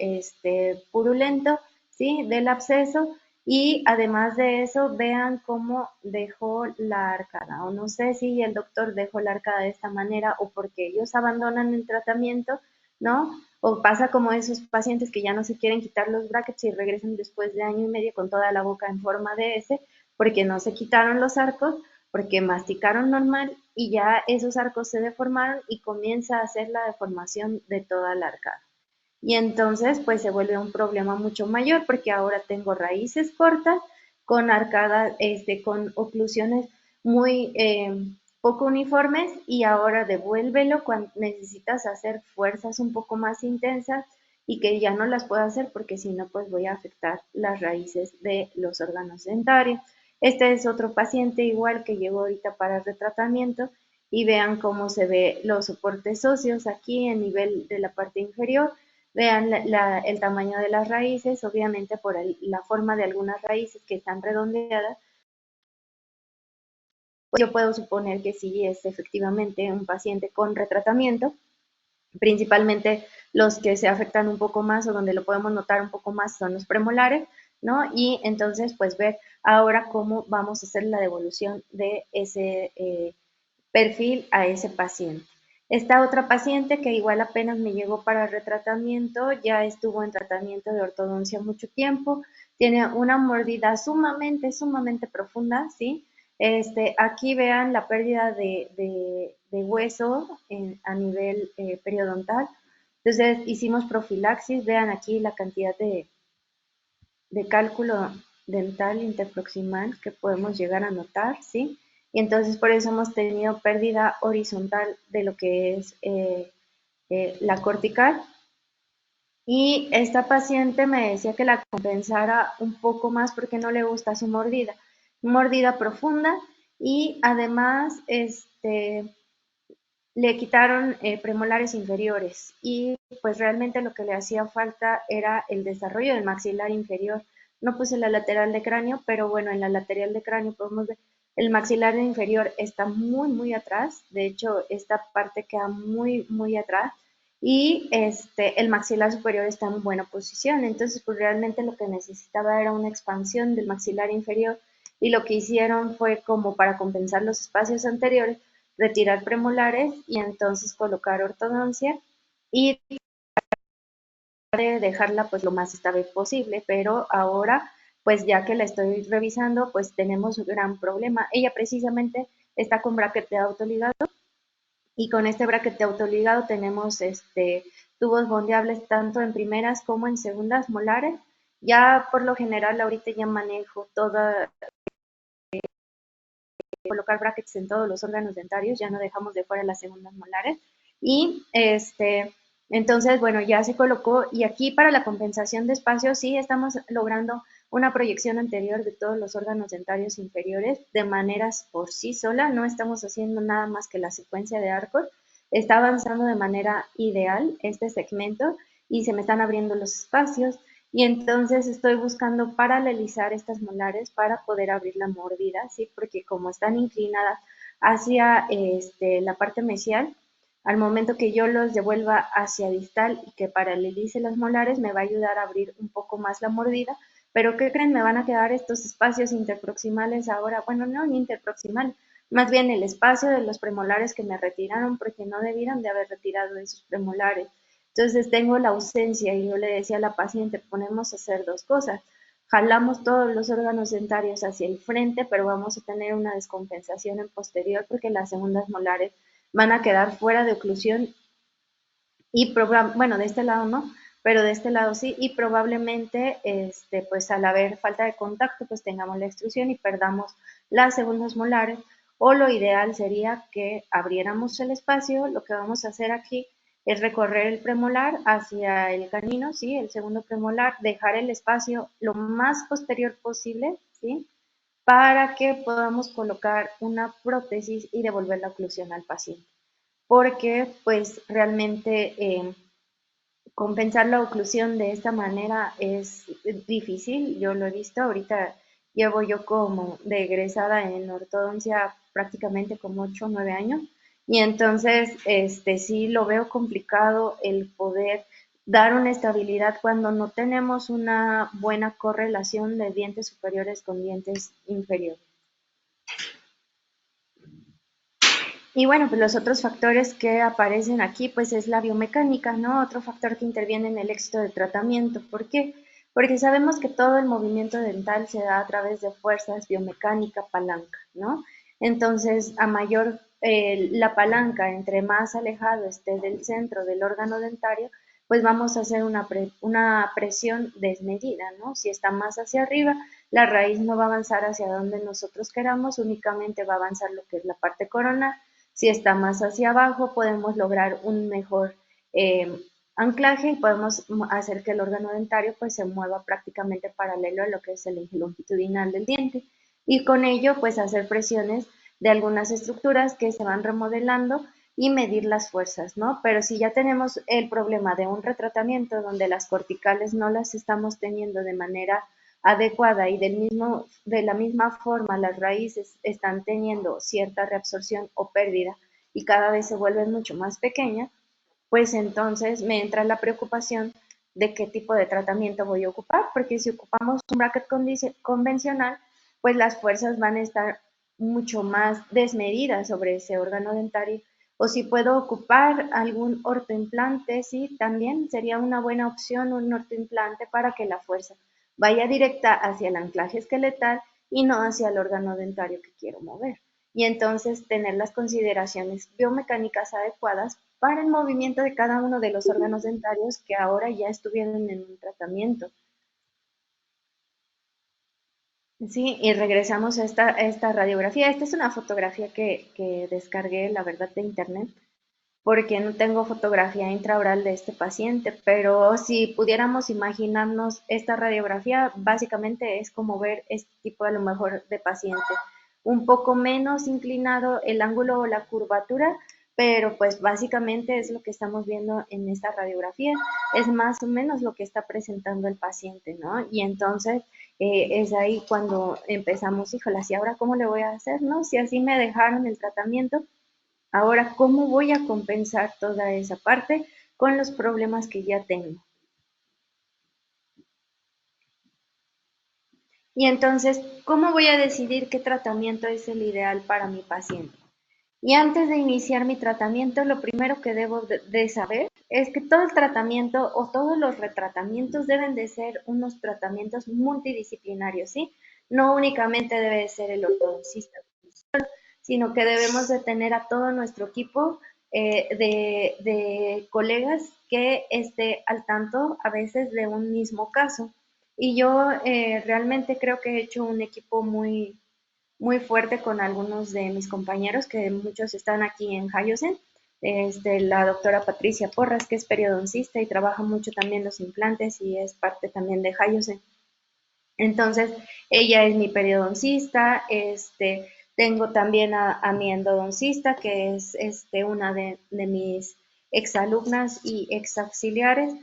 purulento, ¿sí? Del absceso. Y además de eso, vean cómo dejó la arcada. O no sé si el doctor dejó la arcada de esta manera o porque ellos abandonan el tratamiento, ¿no? O pasa como esos pacientes que ya no se quieren quitar los brackets y regresan después de año y medio con toda la boca en forma de S, porque no se quitaron los arcos, porque masticaron normal y ya esos arcos se deformaron y comienza a hacer la deformación de toda la arcada. Y entonces pues se vuelve un problema mucho mayor porque ahora tengo raíces cortas con arcadas, con oclusiones muy poco uniformes y ahora devuélvelo cuando necesitas hacer fuerzas un poco más intensas y que ya no las puedo hacer porque si no pues voy a afectar las raíces de los órganos dentarios. Este es otro paciente igual que llegó ahorita para el retratamiento y vean cómo se ve los soportes óseos aquí en nivel de la parte inferior. Vean el tamaño de las raíces, obviamente por la forma de algunas raíces que están redondeadas, pues yo puedo suponer que sí es efectivamente un paciente con retratamiento, principalmente los que se afectan un poco más o donde lo podemos notar un poco más son los premolares, ¿no? Y entonces pues ver ahora cómo vamos a hacer la devolución de ese perfil a ese paciente. Esta otra paciente que igual apenas me llegó para retratamiento, ya estuvo en tratamiento de ortodoncia mucho tiempo, tiene una mordida sumamente profunda, ¿sí? Aquí vean la pérdida de hueso a nivel periodontal. Entonces hicimos profilaxis, vean aquí la cantidad de cálculo dental interproximal que podemos llegar a notar, ¿sí? Y entonces por eso hemos tenido pérdida horizontal de lo que es la cortical. Y esta paciente me decía que la compensara un poco más porque no le gusta su mordida profunda y además le quitaron premolares inferiores y pues realmente lo que le hacía falta era el desarrollo del maxilar inferior. No puse la lateral de cráneo, pero bueno, en la lateral de cráneo podemos ver el maxilar inferior está muy atrás, de hecho esta parte queda muy atrás y el maxilar superior está en buena posición, entonces pues realmente lo que necesitaba era una expansión del maxilar inferior y lo que hicieron fue como para compensar los espacios anteriores retirar premolares y entonces colocar ortodoncia y de dejarla pues lo más estable posible, pero ahora pues ya que la estoy revisando pues tenemos un gran problema. Ella precisamente está con bracket de autoligado y con este bracket de autoligado tenemos tubos bondeables tanto en primeras como en segundas molares. Ya por lo general ahorita ya manejo toda colocar brackets en todos los órganos dentarios, ya no dejamos de fuera las segundas molares Y entonces, bueno, ya se colocó y aquí para la compensación de espacio sí estamos logrando una proyección anterior de todos los órganos dentarios inferiores de maneras por sí sola, no estamos haciendo nada más que la secuencia de arcos, está avanzando de manera ideal este segmento y se me están abriendo los espacios y entonces estoy buscando paralelizar estas molares para poder abrir la mordida, ¿sí? Porque como están inclinadas hacia la parte mesial, al momento que yo los devuelva hacia distal y que paralelice las molares, me va a ayudar a abrir un poco más la mordida. Pero ¿qué creen? Me van a quedar estos espacios interproximales ahora. Bueno, no interproximal, más bien el espacio de los premolares que me retiraron porque no debieran de haber retirado esos premolares. Entonces tengo la ausencia y yo le decía a la paciente, ponemos a hacer dos cosas. Jalamos todos los órganos dentarios hacia el frente, pero vamos a tener una descompensación en posterior porque las segundas molares van a quedar fuera de oclusión y bueno, de este lado no, pero de este lado sí, y probablemente, pues al haber falta de contacto, pues tengamos la extrusión y perdamos las segundas molares, o lo ideal sería que abriéramos el espacio, lo que vamos a hacer aquí es recorrer el premolar hacia el canino, ¿sí? El segundo premolar, dejar el espacio lo más posterior posible, ¿sí? Para que podamos colocar una prótesis y devolver la oclusión al paciente porque pues realmente compensar la oclusión de esta manera es difícil, yo lo he visto, ahorita llevo yo como de egresada en ortodoncia prácticamente como 8 o 9 años y entonces sí lo veo complicado el poder dar una estabilidad cuando no tenemos una buena correlación de dientes superiores con dientes inferiores. Y bueno, pues los otros factores que aparecen aquí, pues es la biomecánica, ¿no? Otro factor que interviene en el éxito del tratamiento. ¿Por qué? Porque sabemos que todo el movimiento dental se da a través de fuerzas, biomecánica, palanca, ¿no? Entonces, a mayor la palanca, entre más alejado esté del centro del órgano dentario, pues vamos a hacer una presión desmedida, ¿no? Si está más hacia arriba, la raíz no va a avanzar hacia donde nosotros queramos, únicamente va a avanzar lo que es la parte coronal. Si está más hacia abajo, podemos lograr un mejor anclaje y podemos hacer que el órgano dentario pues se mueva prácticamente paralelo a lo que es el eje longitudinal del diente y con ello pues hacer presiones de algunas estructuras que se van remodelando y medir las fuerzas, ¿no? Pero si ya tenemos el problema de un retratamiento donde las corticales no las estamos teniendo de manera adecuada y de la misma forma las raíces están teniendo cierta reabsorción o pérdida y cada vez se vuelven mucho más pequeñas, pues entonces me entra la preocupación de qué tipo de tratamiento voy a ocupar, porque si ocupamos un bracket convencional, pues las fuerzas van a estar mucho más desmedidas sobre ese órgano dentario. O si puedo ocupar algún ortoimplante, sí, también sería una buena opción un ortoimplante para que la fuerza vaya directa hacia el anclaje esqueletal y no hacia el órgano dentario que quiero mover. Y entonces tener las consideraciones biomecánicas adecuadas para el movimiento de cada uno de los órganos dentarios que ahora ya estuvieron en un tratamiento. Sí, y regresamos a esta radiografía. Esta es una fotografía que descargué, la verdad, de internet, porque no tengo fotografía intraoral de este paciente, pero si pudiéramos imaginarnos esta radiografía, básicamente es como ver este tipo a lo mejor de paciente, un poco menos inclinado el ángulo o la curvatura, pero pues básicamente es lo que estamos viendo en esta radiografía, es más o menos lo que está presentando el paciente, ¿no? Y entonces es ahí cuando empezamos, híjole, ¿y ahora cómo le voy a hacer, no? Si así me dejaron el tratamiento, ahora, ¿cómo voy a compensar toda esa parte con los problemas que ya tengo? Y entonces, ¿cómo voy a decidir qué tratamiento es el ideal para mi paciente? Y antes de iniciar mi tratamiento, lo primero que debo de saber es que todo el tratamiento o todos los retratamientos deben de ser unos tratamientos multidisciplinarios, ¿sí? No únicamente debe ser el ortodoncista, sino que debemos de tener a todo nuestro equipo de colegas que esté al tanto a veces de un mismo caso. Y yo realmente creo que he hecho un equipo muy fuerte con algunos de mis compañeros, que muchos están aquí en Hayosen, la doctora Patricia Porras, que es periodoncista y trabaja mucho también los implantes y es parte también de Hyosen. Entonces, ella es mi periodoncista, tengo también a mi endodoncista, que es una de mis exalumnas y exauxiliares.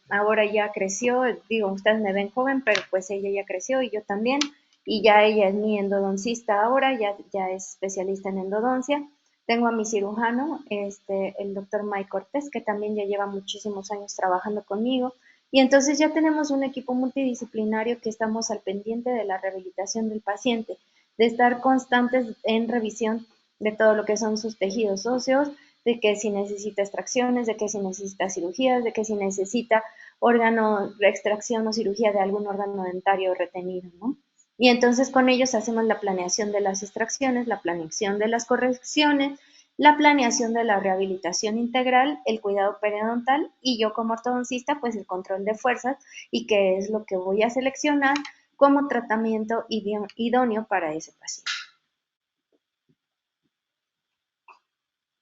Ahora ya creció, digo, ustedes me ven joven, pero pues ella ya creció y yo también, y ya ella es mi endodoncista ahora, ya es especialista en endodoncia. Tengo a mi cirujano, el doctor Mike Cortés, que también ya lleva muchísimos años trabajando conmigo. Y entonces ya tenemos un equipo multidisciplinario que estamos al pendiente de la rehabilitación del paciente, de estar constantes en revisión de todo lo que son sus tejidos óseos, de que si necesita extracciones, de que si necesita cirugías, de que si necesita órgano, extracción o cirugía de algún órgano dentario retenido, ¿no? Y entonces con ellos hacemos la planeación de las extracciones, la planeación de las correcciones, la planeación de la rehabilitación integral, el cuidado periodontal y yo como ortodoncista, pues el control de fuerzas y qué es lo que voy a seleccionar como tratamiento idóneo para ese paciente.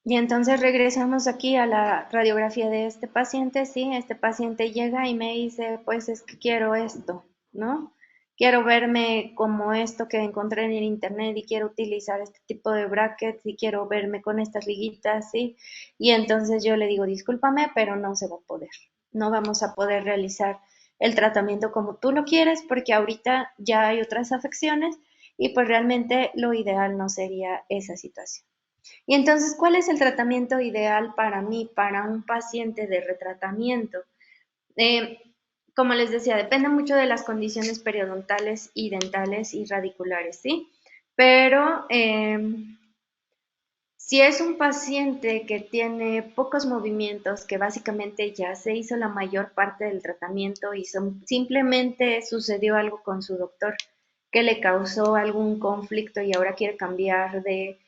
Y entonces regresamos aquí a la radiografía de este paciente, sí, este paciente llega y me dice, pues es que quiero esto, ¿no? Quiero verme como esto que encontré en el internet y quiero utilizar este tipo de brackets y quiero verme con estas liguitas, ¿sí? Y entonces yo le digo, discúlpame, pero no se va a poder. No vamos a poder realizar el tratamiento como tú lo quieres porque ahorita ya hay otras afecciones y pues realmente lo ideal no sería esa situación. Y entonces, ¿cuál es el tratamiento ideal para mí, para un paciente de retratamiento? Eh, Como les decía, depende mucho de las condiciones periodontales y dentales y radiculares, ¿sí? Pero si es un paciente que tiene pocos movimientos, que básicamente ya se hizo la mayor parte del tratamiento y simplemente sucedió algo con su doctor que le causó algún conflicto y ahora quiere cambiar de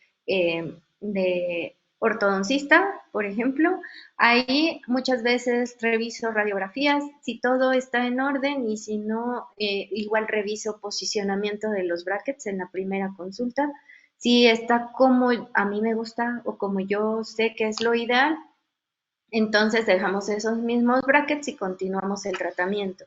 ortodoncista, por ejemplo, ahí muchas veces reviso radiografías, si todo está en orden y si no, igual reviso posicionamiento de los brackets en la primera consulta si está como a mí me gusta o como yo sé que es lo ideal, entonces dejamos esos mismos brackets y continuamos el tratamiento.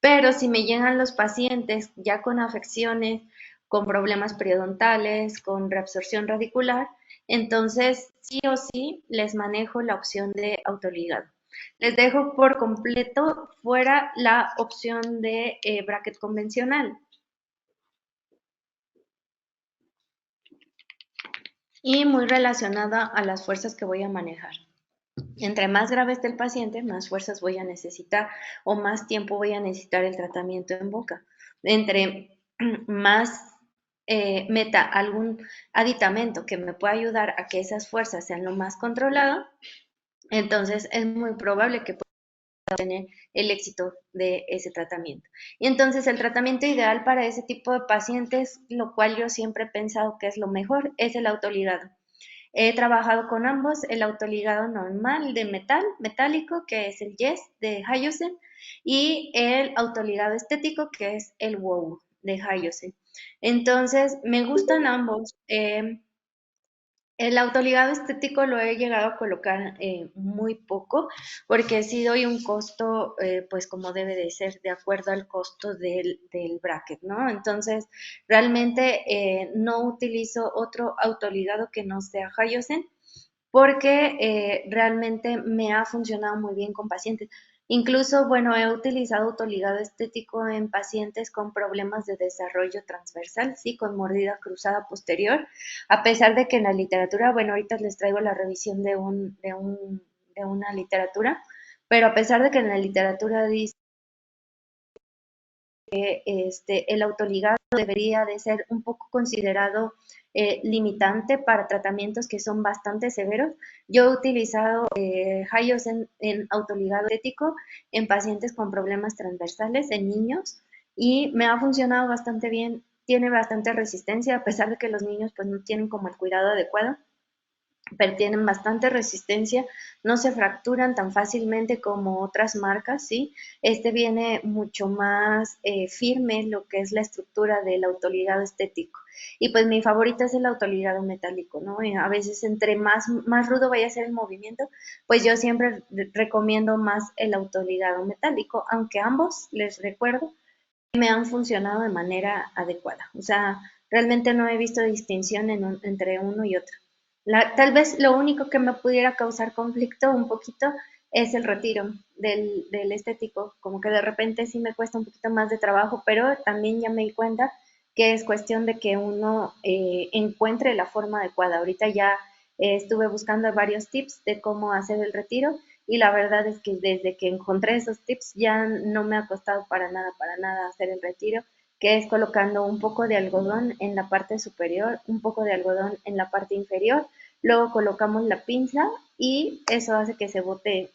Pero si me llegan los pacientes ya con afecciones, con problemas periodontales, con reabsorción radicular, entonces sí o sí les manejo la opción de autoligado. Les dejo por completo fuera la opción de bracket convencional. Y muy relacionada a las fuerzas que voy a manejar. Entre más grave esté el paciente, más fuerzas voy a necesitar o más tiempo voy a necesitar el tratamiento en boca. Entre más meta algún aditamento que me pueda ayudar a que esas fuerzas sean lo más controlado, entonces es muy probable que tener el éxito de ese tratamiento. Y entonces el tratamiento ideal para ese tipo de pacientes, lo cual yo siempre he pensado que es lo mejor, es el autoligado. He trabajado con ambos, el autoligado normal de metal, metálico, que es el Yes de Hyosen, y el autoligado estético, que es el WOW de Hyosen. Entonces, me gustan ambos. El autoligado estético lo he llegado a colocar muy poco porque sí doy un costo pues como debe de ser de acuerdo al costo del bracket, ¿no? Entonces realmente no utilizo otro autoligado que no sea Hyosen porque realmente me ha funcionado muy bien con pacientes. Incluso, bueno, he utilizado autoligado estético en pacientes con problemas de desarrollo transversal, sí, con mordida cruzada posterior, a pesar de que en la literatura, bueno, ahorita les traigo la revisión de una literatura, pero a pesar de que en la literatura dice el autoligado debería de ser un poco considerado limitante para tratamientos que son bastante severos. Yo he utilizado Hayos en autoligado ético en pacientes con problemas transversales, en niños, y me ha funcionado bastante bien. Tiene bastante resistencia, a pesar de que los niños pues no tienen como el cuidado adecuado. pero tienen bastante resistencia, no se fracturan tan fácilmente como otras marcas, ¿sí? Este viene mucho más firme lo que es la estructura del autoligado estético. Y pues mi favorita es el autoligado metálico, ¿no? Y a veces entre más rudo vaya a ser el movimiento, pues yo siempre recomiendo más el autoligado metálico, aunque ambos, les recuerdo, me han funcionado de manera adecuada. O sea, realmente no he visto distinción entre uno y otro. Tal vez lo único que me pudiera causar conflicto un poquito es el retiro del estético, como que de repente sí me cuesta un poquito más de trabajo, pero también ya me di cuenta que es cuestión de que uno encuentre la forma adecuada. Ahorita ya estuve buscando varios tips de cómo hacer el retiro y la verdad es que desde que encontré esos tips ya no me ha costado para nada hacer el retiro, que es colocando un poco de algodón en la parte superior, un poco de algodón en la parte inferior, luego colocamos la pinza y eso hace que se bote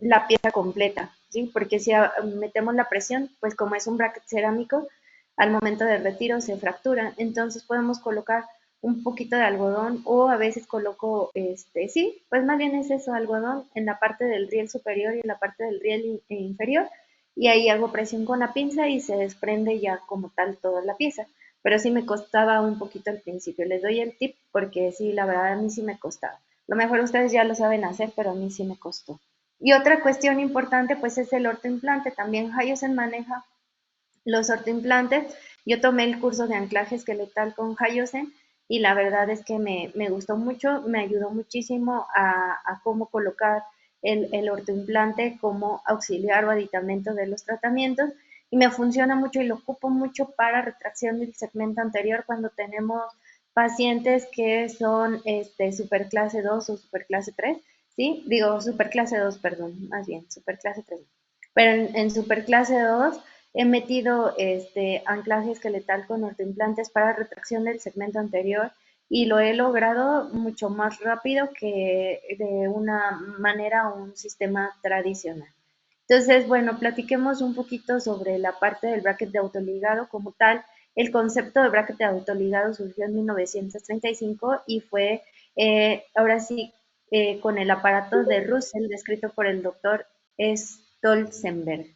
la pieza completa, ¿sí? Porque si metemos la presión, pues como es un bracket cerámico, al momento del retiro se fractura, entonces podemos colocar un poquito de algodón o a veces coloco, sí, pues más bien es eso, algodón en la parte del riel superior y en la parte del riel inferior y ahí hago presión con la pinza y se desprende ya como tal toda la pieza. Pero sí me costaba un poquito al principio. Les doy el tip porque sí, la verdad a mí sí me costaba. Lo mejor ustedes ya lo saben hacer, pero a mí sí me costó. Y otra cuestión importante pues es el ortoimplante. También Hayosen maneja los ortoimplantes. Yo tomé el curso de anclaje esqueletal con Hayosen y la verdad es que me gustó mucho, me ayudó muchísimo a cómo colocar el ortoimplante como auxiliar o aditamento de los tratamientos y me funciona mucho y lo ocupo mucho para retracción del segmento anterior cuando tenemos pacientes que son superclase 2 o superclase 3, ¿sí? Digo superclase 2, perdón, más bien, superclase 3. Pero en superclase 2 he metido anclaje esqueletal con ortoimplantes para retracción del segmento anterior y lo he logrado mucho más rápido que de una manera o un sistema tradicional. Entonces, bueno, platiquemos un poquito sobre la parte del bracket de autoligado como tal. El concepto de bracket de autoligado surgió en 1935 y fue, ahora sí, con el aparato de Russell descrito por el doctor Stolzenberg.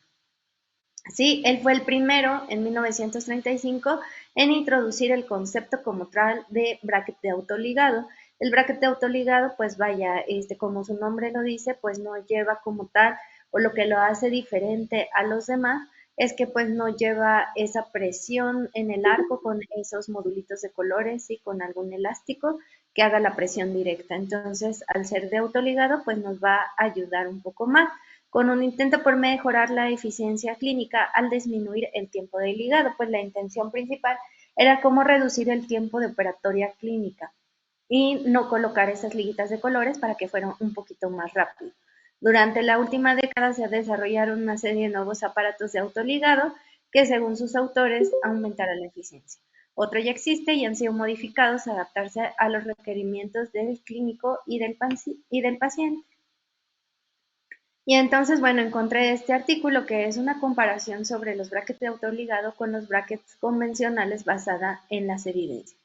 Sí, él fue el primero en 1935 en introducir el concepto como tal de bracket de autoligado. El bracket de autoligado, pues vaya, como su nombre lo dice, pues no lleva como tal, o lo que lo hace diferente a los demás, es que pues no lleva esa presión en el arco con esos modulitos de colores y con algún elástico que haga la presión directa. Entonces, al ser de autoligado, pues nos va a ayudar un poco más con un intento por mejorar la eficiencia clínica al disminuir el tiempo de ligado, pues la intención principal era cómo reducir el tiempo de operatoria clínica y no colocar esas liguitas de colores para que fueran un poquito más rápido. Durante la última década se desarrollaron una serie de nuevos aparatos de autoligado que, según sus autores, aumentarán la eficiencia. Otro ya existe y han sido modificados a adaptarse a los requerimientos del clínico y del paciente. Y entonces, bueno, encontré este artículo que es una comparación sobre los brackets de autoligado con los brackets convencionales basada en las evidencias.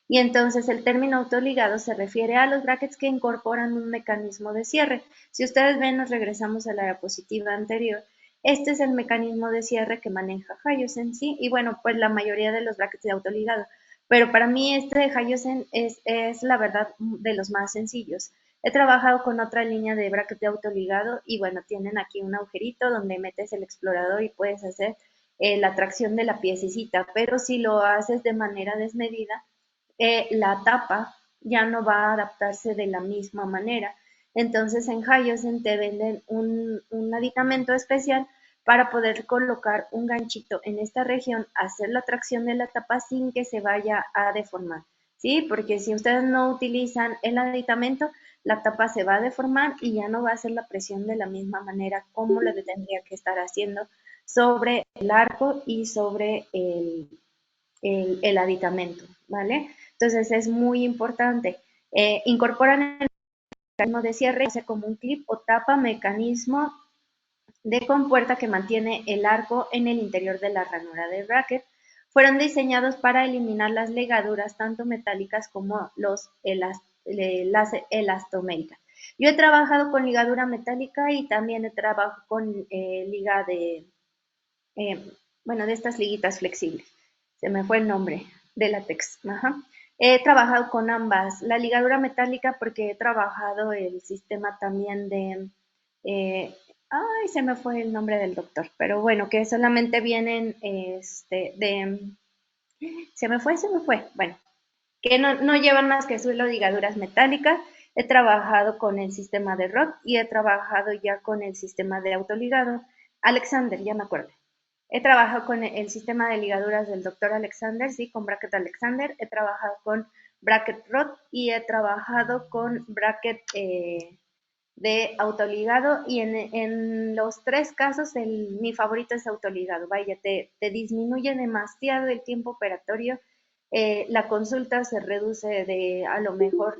Y entonces el término autoligado se refiere a los brackets que incorporan un mecanismo de cierre. Si ustedes ven, nos regresamos a la diapositiva anterior. Este es el mecanismo de cierre que maneja Hayosen, ¿sí? Y bueno, pues la mayoría de los brackets de autoligado. Pero para mí este de Hayosen es la verdad de los más sencillos. He trabajado con otra línea de bracket de autoligado y bueno, tienen aquí un agujerito donde metes el explorador y puedes hacer la tracción de la piececita, pero si lo haces de manera desmedida, la tapa ya no va a adaptarse de la misma manera. Entonces en Hyosen te venden un aditamento especial para poder colocar un ganchito en esta región, hacer la tracción de la tapa sin que se vaya a deformar, ¿sí? Porque si ustedes no utilizan el aditamento, la tapa se va a deformar y ya no va a hacer la presión de la misma manera como lo tendría que estar haciendo sobre el arco y sobre el aditamento, ¿vale? Entonces es muy importante. Incorporan el mecanismo de cierre, hace como un clip o tapa mecanismo de compuerta que mantiene el arco en el interior de la ranura del bracket. Fueron diseñados para eliminar las ligaduras tanto metálicas como los las elastoméricas. Yo he trabajado con ligadura metálica y también he trabajado con liga eh, bueno, de estas liguitas flexibles. Se me fue el nombre, de látex. Ajá. He trabajado con ambas. La ligadura metálica porque he trabajado el sistema también de... ay, se me fue el nombre del doctor, pero bueno, que solamente vienen se me fue. Bueno, que no llevan más que solo ligaduras metálicas. He trabajado con el sistema de ROT y he trabajado ya con el sistema de autoligado. Alexander, ya me acuerdo. He trabajado con el sistema de ligaduras del doctor Alexander, sí, con bracket Alexander. He trabajado con bracket ROT y he trabajado con bracket de autoligado y en los tres casos mi favorito es autoligado. Vaya, te disminuye demasiado el tiempo operatorio, la consulta se reduce de a lo mejor,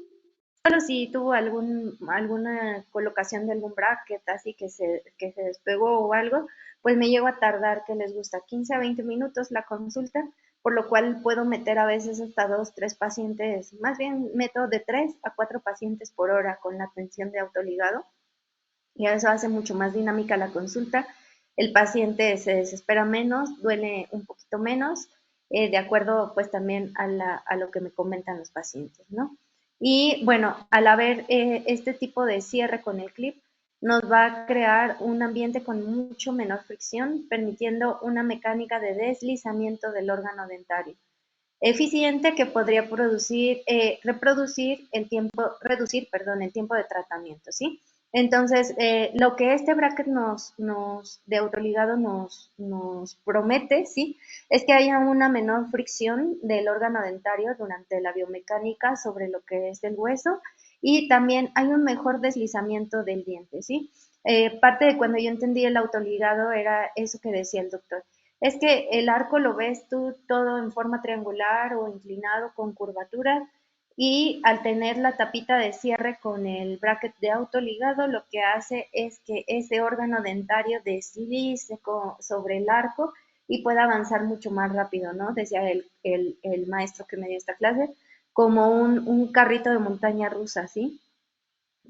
solo si tuvo alguna colocación de algún bracket así que se despegó o algo, pues me llego a tardar, que les gusta, 15 a 20 minutos la consulta, por lo cual puedo meter a veces hasta 2, 3 pacientes, más bien meto de 3 a 4 pacientes por hora con la atención de autoligado y eso hace mucho más dinámica la consulta. El paciente se desespera menos, duele un poquito menos, de acuerdo pues también a lo que me comentan los pacientes, ¿no? Y bueno, al haber este tipo de cierre con el clip, nos va a crear un ambiente con mucho menor fricción, permitiendo una mecánica de deslizamiento del órgano dentario eficiente que podría reproducir el tiempo, reducir, perdón, el tiempo de tratamiento, ¿sí? Entonces, lo que este bracket de autoligado nos promete, ¿sí? Es que haya una menor fricción del órgano dentario durante la biomecánica sobre lo que es el hueso y también hay un mejor deslizamiento del diente, ¿sí? Parte de cuando yo entendí el autoligado era eso que decía el doctor, es que el arco lo ves tú todo en forma triangular o inclinado con curvatura y al tener la tapita de cierre con el bracket de autoligado, lo que hace es que ese órgano dentario deslice sobre el arco y pueda avanzar mucho más rápido, ¿no? Decía el maestro que me dio esta clase, como un carrito de montaña rusa, ¿sí?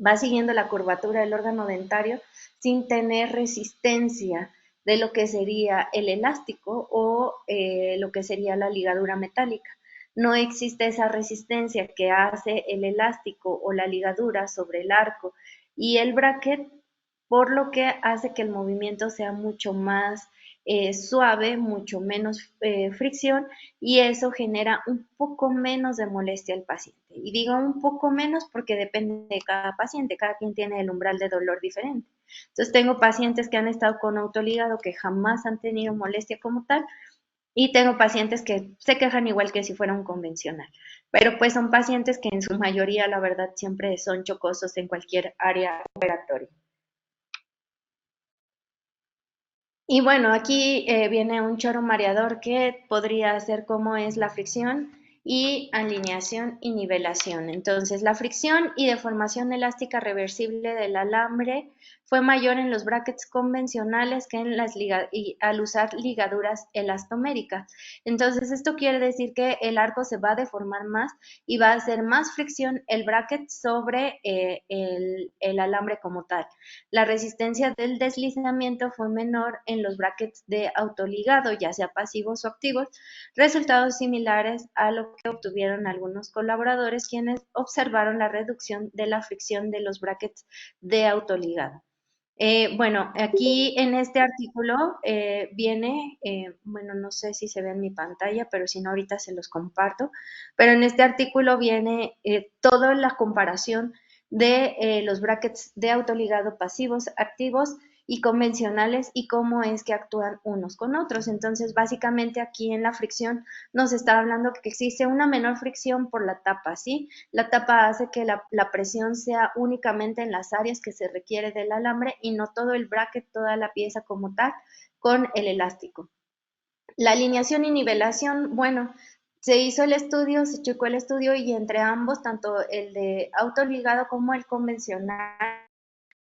Va siguiendo la curvatura del órgano dentario sin tener resistencia de lo que sería el elástico o lo que sería la ligadura metálica. No existe esa resistencia que hace el elástico o la ligadura sobre el arco y el bracket, por lo que hace que el movimiento sea mucho más suave, mucho menos fricción y eso genera un poco menos de molestia al paciente. Y digo un poco menos porque depende de cada paciente, cada quien tiene el umbral de dolor diferente. Entonces tengo pacientes que han estado con autoligado que jamás han tenido molestia como tal y tengo pacientes que se quejan igual que si fuera un convencional. Pero pues son pacientes que en su mayoría la verdad siempre son chocosos en cualquier área operatoria. Y bueno, aquí viene un choro mareador que podría ser cómo es la fricción y alineación y nivelación. Entonces, la fricción y deformación elástica reversible del alambre fue mayor en los brackets convencionales que en y al usar ligaduras elastoméricas. Entonces, esto quiere decir que el arco se va a deformar más y va a hacer más fricción el bracket sobre el alambre como tal. La resistencia del deslizamiento fue menor en los brackets de autoligado, ya sea pasivos o activos, resultados similares a lo que obtuvieron algunos colaboradores quienes observaron la reducción de la fricción de los brackets de autoligado. Bueno, aquí en este artículo viene, bueno, no sé si se ve en mi pantalla, pero si no, ahorita se los comparto, pero en este artículo viene toda la comparación de los brackets de autoligado pasivos, activos y convencionales y cómo es que actúan unos con otros. Entonces, básicamente aquí en la fricción nos está hablando que existe una menor fricción por la tapa, ¿sí? La tapa hace que la presión sea únicamente en las áreas que se requiere del alambre y no todo el bracket, toda la pieza como tal, con el elástico. La alineación y nivelación, bueno, se hizo el estudio, se checó el estudio y entre ambos, tanto el de autoligado como el convencional,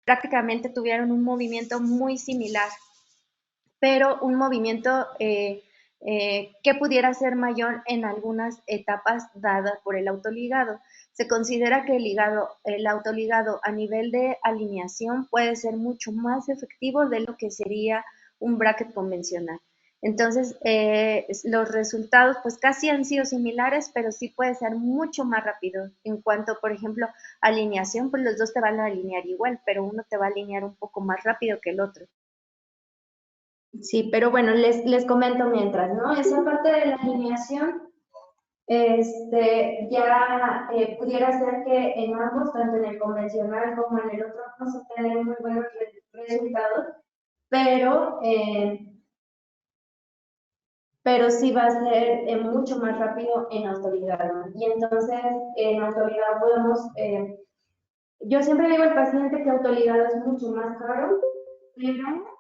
prácticamente tuvieron un movimiento muy similar, pero un movimiento que pudiera ser mayor en algunas etapas dadas por el autoligado. Se considera que el autoligado a nivel de alineación puede ser mucho más efectivo de lo que sería un bracket convencional. Entonces, los resultados pues casi han sido similares, pero sí puede ser mucho más rápido. En cuanto, por ejemplo, alineación, pues los dos te van a alinear igual, pero uno te va a alinear un poco más rápido que el otro. Sí, pero bueno, les comento mientras, ¿no? Esa parte de la alineación, ya pudiera ser que en ambos, tanto en el convencional como en el otro, vamos a tener muy buenos resultados, pero, eh, pero sí va a ser mucho más rápido en autoridad, ¿no? Y entonces, en autoridad podemos, yo siempre digo al paciente que autoligado es mucho más caro, pero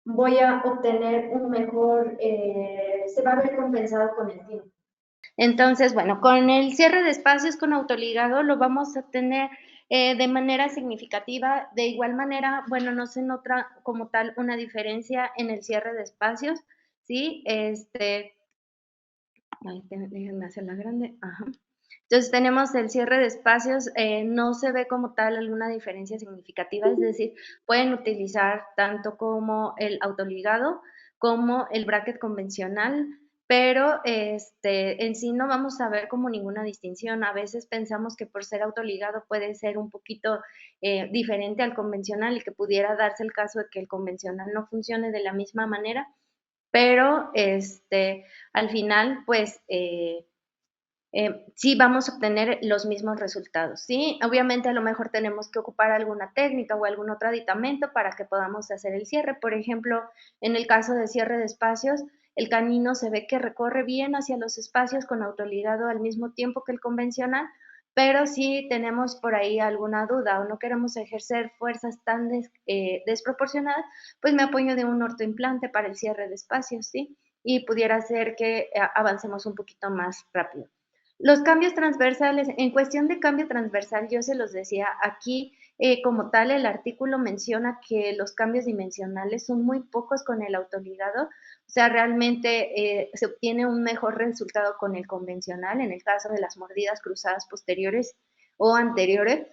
voy a obtener un mejor, se va a ver compensado con el tiempo. Entonces, bueno, con el cierre de espacios con autoligado lo vamos a tener de manera significativa. De igual manera, bueno, no se nota como tal una diferencia en el cierre de espacios, ¿sí? Déjenme hacerla grande. Ajá. Entonces tenemos el cierre de espacios, no se ve como tal alguna diferencia significativa, es decir, pueden utilizar tanto como el autoligado como el bracket convencional, pero en sí no vamos a ver como ninguna distinción. A veces pensamos que por ser autoligado puede ser un poquito diferente al convencional y que pudiera darse el caso de que el convencional no funcione de la misma manera, pero al final, pues sí vamos a obtener los mismos resultados, ¿sí? Obviamente a lo mejor tenemos que ocupar alguna técnica o algún otro aditamento para que podamos hacer el cierre. Por ejemplo, en el caso de cierre de espacios, el canino se ve que recorre bien hacia los espacios con autoligado al mismo tiempo que el convencional, pero si tenemos por ahí alguna duda o no queremos ejercer fuerzas tan desproporcionadas, pues me apoyo de un ortoimplante para el cierre de espacios, ¿sí? Y pudiera ser que avancemos un poquito más rápido. Los cambios transversales, en cuestión de cambio transversal, yo se los decía, aquí como tal el artículo menciona que los cambios dimensionales son muy pocos con el autoligado, o sea, realmente se obtiene un mejor resultado con el convencional en el caso de las mordidas cruzadas posteriores o anteriores,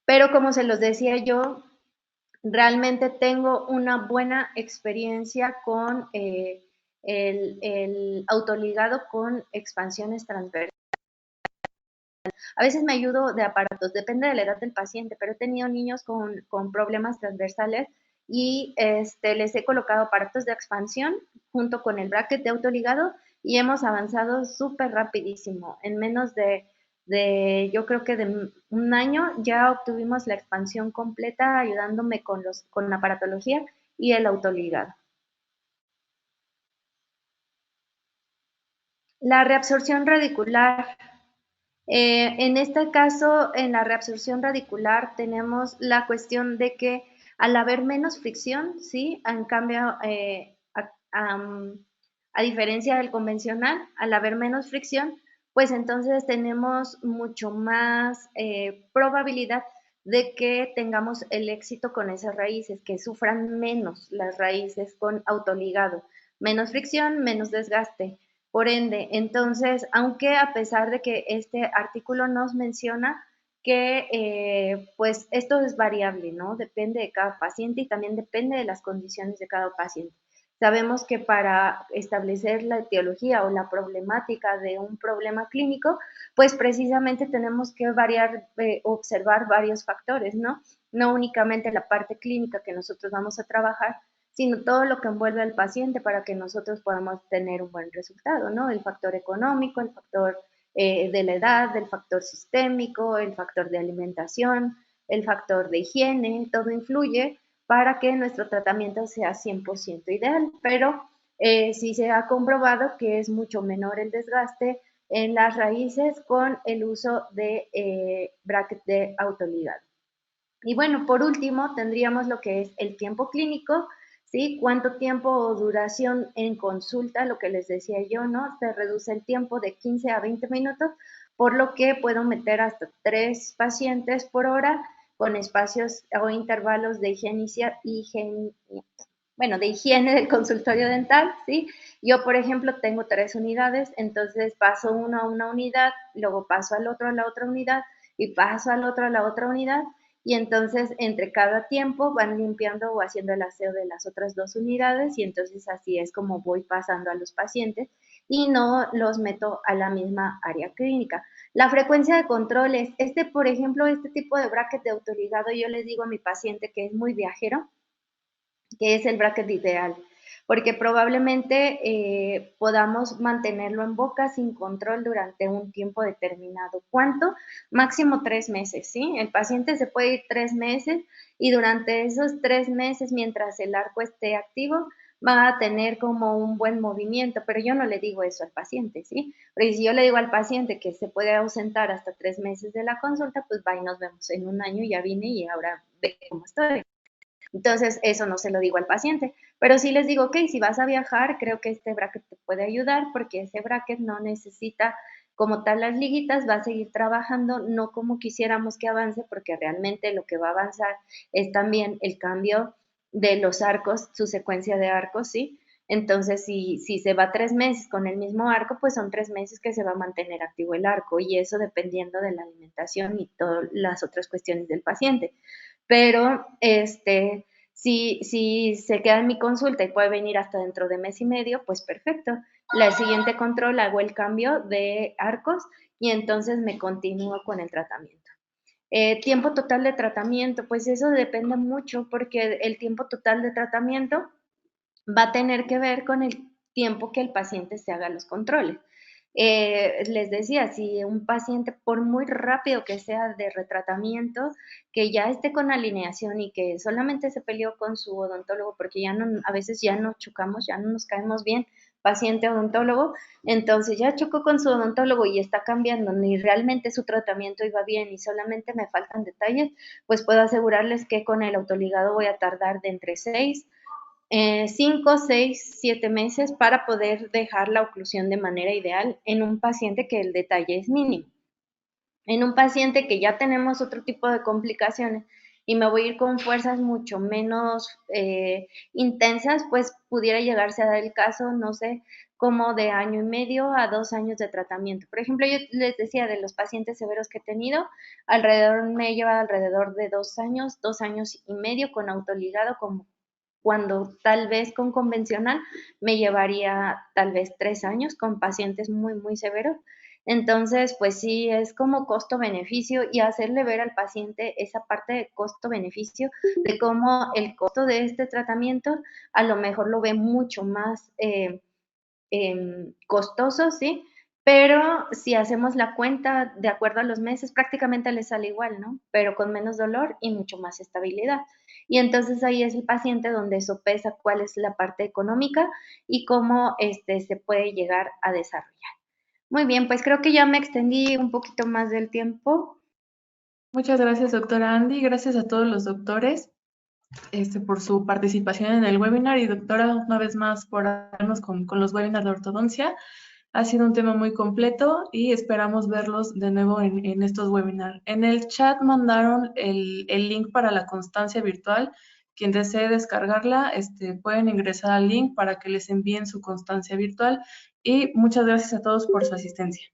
pero como se los decía yo, realmente tengo una buena experiencia con el autoligado con expansiones transversales. A veces me ayudo de aparatos, depende de la edad del paciente, pero he tenido niños con problemas transversales y les he colocado aparatos de expansión junto con el bracket de autoligado y hemos avanzado súper rapidísimo. En menos yo creo que de un año ya obtuvimos la expansión completa ayudándome con la aparatología y el autoligado. La reabsorción radicular. En este caso, en la reabsorción radicular tenemos la cuestión de que al haber menos fricción, ¿sí? En cambio, a diferencia del convencional, al haber menos fricción, pues entonces tenemos mucho más probabilidad de que tengamos el éxito con esas raíces, que sufran menos las raíces con autoligado. Menos fricción, menos desgaste. Por ende, entonces, aunque a pesar de que este artículo nos menciona que pues esto es variable, ¿no? Depende de cada paciente y también depende de las condiciones de cada paciente. Sabemos que para establecer la etiología o la problemática de un problema clínico, pues precisamente tenemos que observar varios factores, ¿no? No únicamente la parte clínica que nosotros vamos a trabajar, sino todo lo que envuelve al paciente para que nosotros podamos tener un buen resultado, ¿no? El factor económico, el factor de la edad, el factor sistémico, el factor de alimentación, el factor de higiene, todo influye para que nuestro tratamiento sea 100% ideal, pero sí se ha comprobado que es mucho menor el desgaste en las raíces con el uso de bracket de autoligado. Y bueno, por último, tendríamos lo que es el tiempo clínico, ¿sí? ¿Cuánto tiempo o duración en consulta? Lo que les decía yo, ¿no? Se reduce el tiempo de 15 a 20 minutos, por lo que puedo meter hasta 3 pacientes por hora con espacios o intervalos de bueno, de higiene del consultorio dental, ¿sí? Yo, por ejemplo, tengo 3 unidades, entonces paso uno a una unidad, luego paso al otro a la otra unidad y paso al otro a la otra unidad y entonces entre cada tiempo van limpiando o haciendo el aseo de las otras 2 unidades y entonces así es como voy pasando a los pacientes y no los meto a la misma área clínica. La frecuencia de controles, por ejemplo, este tipo de bracket de autoligado, yo les digo a mi paciente que es muy viajero, que es el bracket ideal, porque probablemente podamos mantenerlo en boca sin control durante un tiempo determinado. ¿Cuánto? Máximo 3 meses, ¿sí? El paciente se puede ir 3 meses y durante esos 3 meses, mientras el arco esté activo, va a tener como un buen movimiento, pero yo no le digo eso al paciente, ¿sí? Porque si yo le digo al paciente que se puede ausentar hasta 3 meses de la consulta, pues va y nos vemos en un año, ya vine y ahora ve cómo estoy. Entonces, eso no se lo digo al paciente, pero sí les digo, ok, si vas a viajar, creo que este bracket te puede ayudar porque ese bracket no necesita como tal las liguitas, va a seguir trabajando, no como quisiéramos que avance, porque realmente lo que va a avanzar es también el cambio de los arcos, su secuencia de arcos, ¿sí? Entonces, si se va 3 meses con el mismo arco, pues son 3 meses que se va a mantener activo el arco y eso dependiendo de la alimentación y todas las otras cuestiones del paciente. Pero si se queda en mi consulta y puede venir hasta dentro de mes y medio, pues perfecto. La siguiente control hago el cambio de arcos y entonces me continúo con el tratamiento. Tiempo total de tratamiento, pues eso depende mucho porque el tiempo total de tratamiento va a tener que ver con el tiempo que el paciente se haga los controles. Les decía, si un paciente, por muy rápido que sea de retratamiento, que ya esté con alineación y que solamente se peleó con su odontólogo porque ya no, a veces ya no chocamos, ya no nos caemos bien, paciente odontólogo, entonces ya chocó con su odontólogo y está cambiando, ni realmente su tratamiento iba bien y solamente me faltan detalles, pues puedo asegurarles que con el autoligado voy a tardar de entre 5, 6, 7 meses para poder dejar la oclusión de manera ideal en un paciente que el detalle es mínimo. En un paciente que ya tenemos otro tipo de complicaciones y me voy a ir con fuerzas mucho menos intensas, pues pudiera llegarse a dar el caso, no sé, como de 1 año y medio a 2 años de tratamiento. Por ejemplo, yo les decía de los pacientes severos que he tenido, me he llevado alrededor de 2 años, 2 años y medio con autoligado, como cuando tal vez con convencional me llevaría tal vez 3 años con pacientes muy, muy severos. Entonces, pues sí, es como costo-beneficio y hacerle ver al paciente esa parte de costo-beneficio, de cómo el costo de este tratamiento a lo mejor lo ve mucho más costoso, ¿sí? Pero si hacemos la cuenta de acuerdo a los meses, prácticamente le sale igual, ¿no? Pero con menos dolor y mucho más estabilidad. Y entonces ahí es el paciente donde sopesa cuál es la parte económica y cómo se puede llegar a desarrollar. Muy bien, pues creo que ya me extendí un poquito más del tiempo. Muchas gracias, doctora Andy. Gracias a todos los doctores por su participación en el webinar y doctora, una vez más por darnos con los webinars de ortodoncia. Ha sido un tema muy completo y esperamos verlos de nuevo en estos webinars. En el chat mandaron el link para la constancia virtual. Quien desee descargarla, pueden ingresar al link para que les envíen su constancia virtual. Y muchas gracias a todos por su asistencia.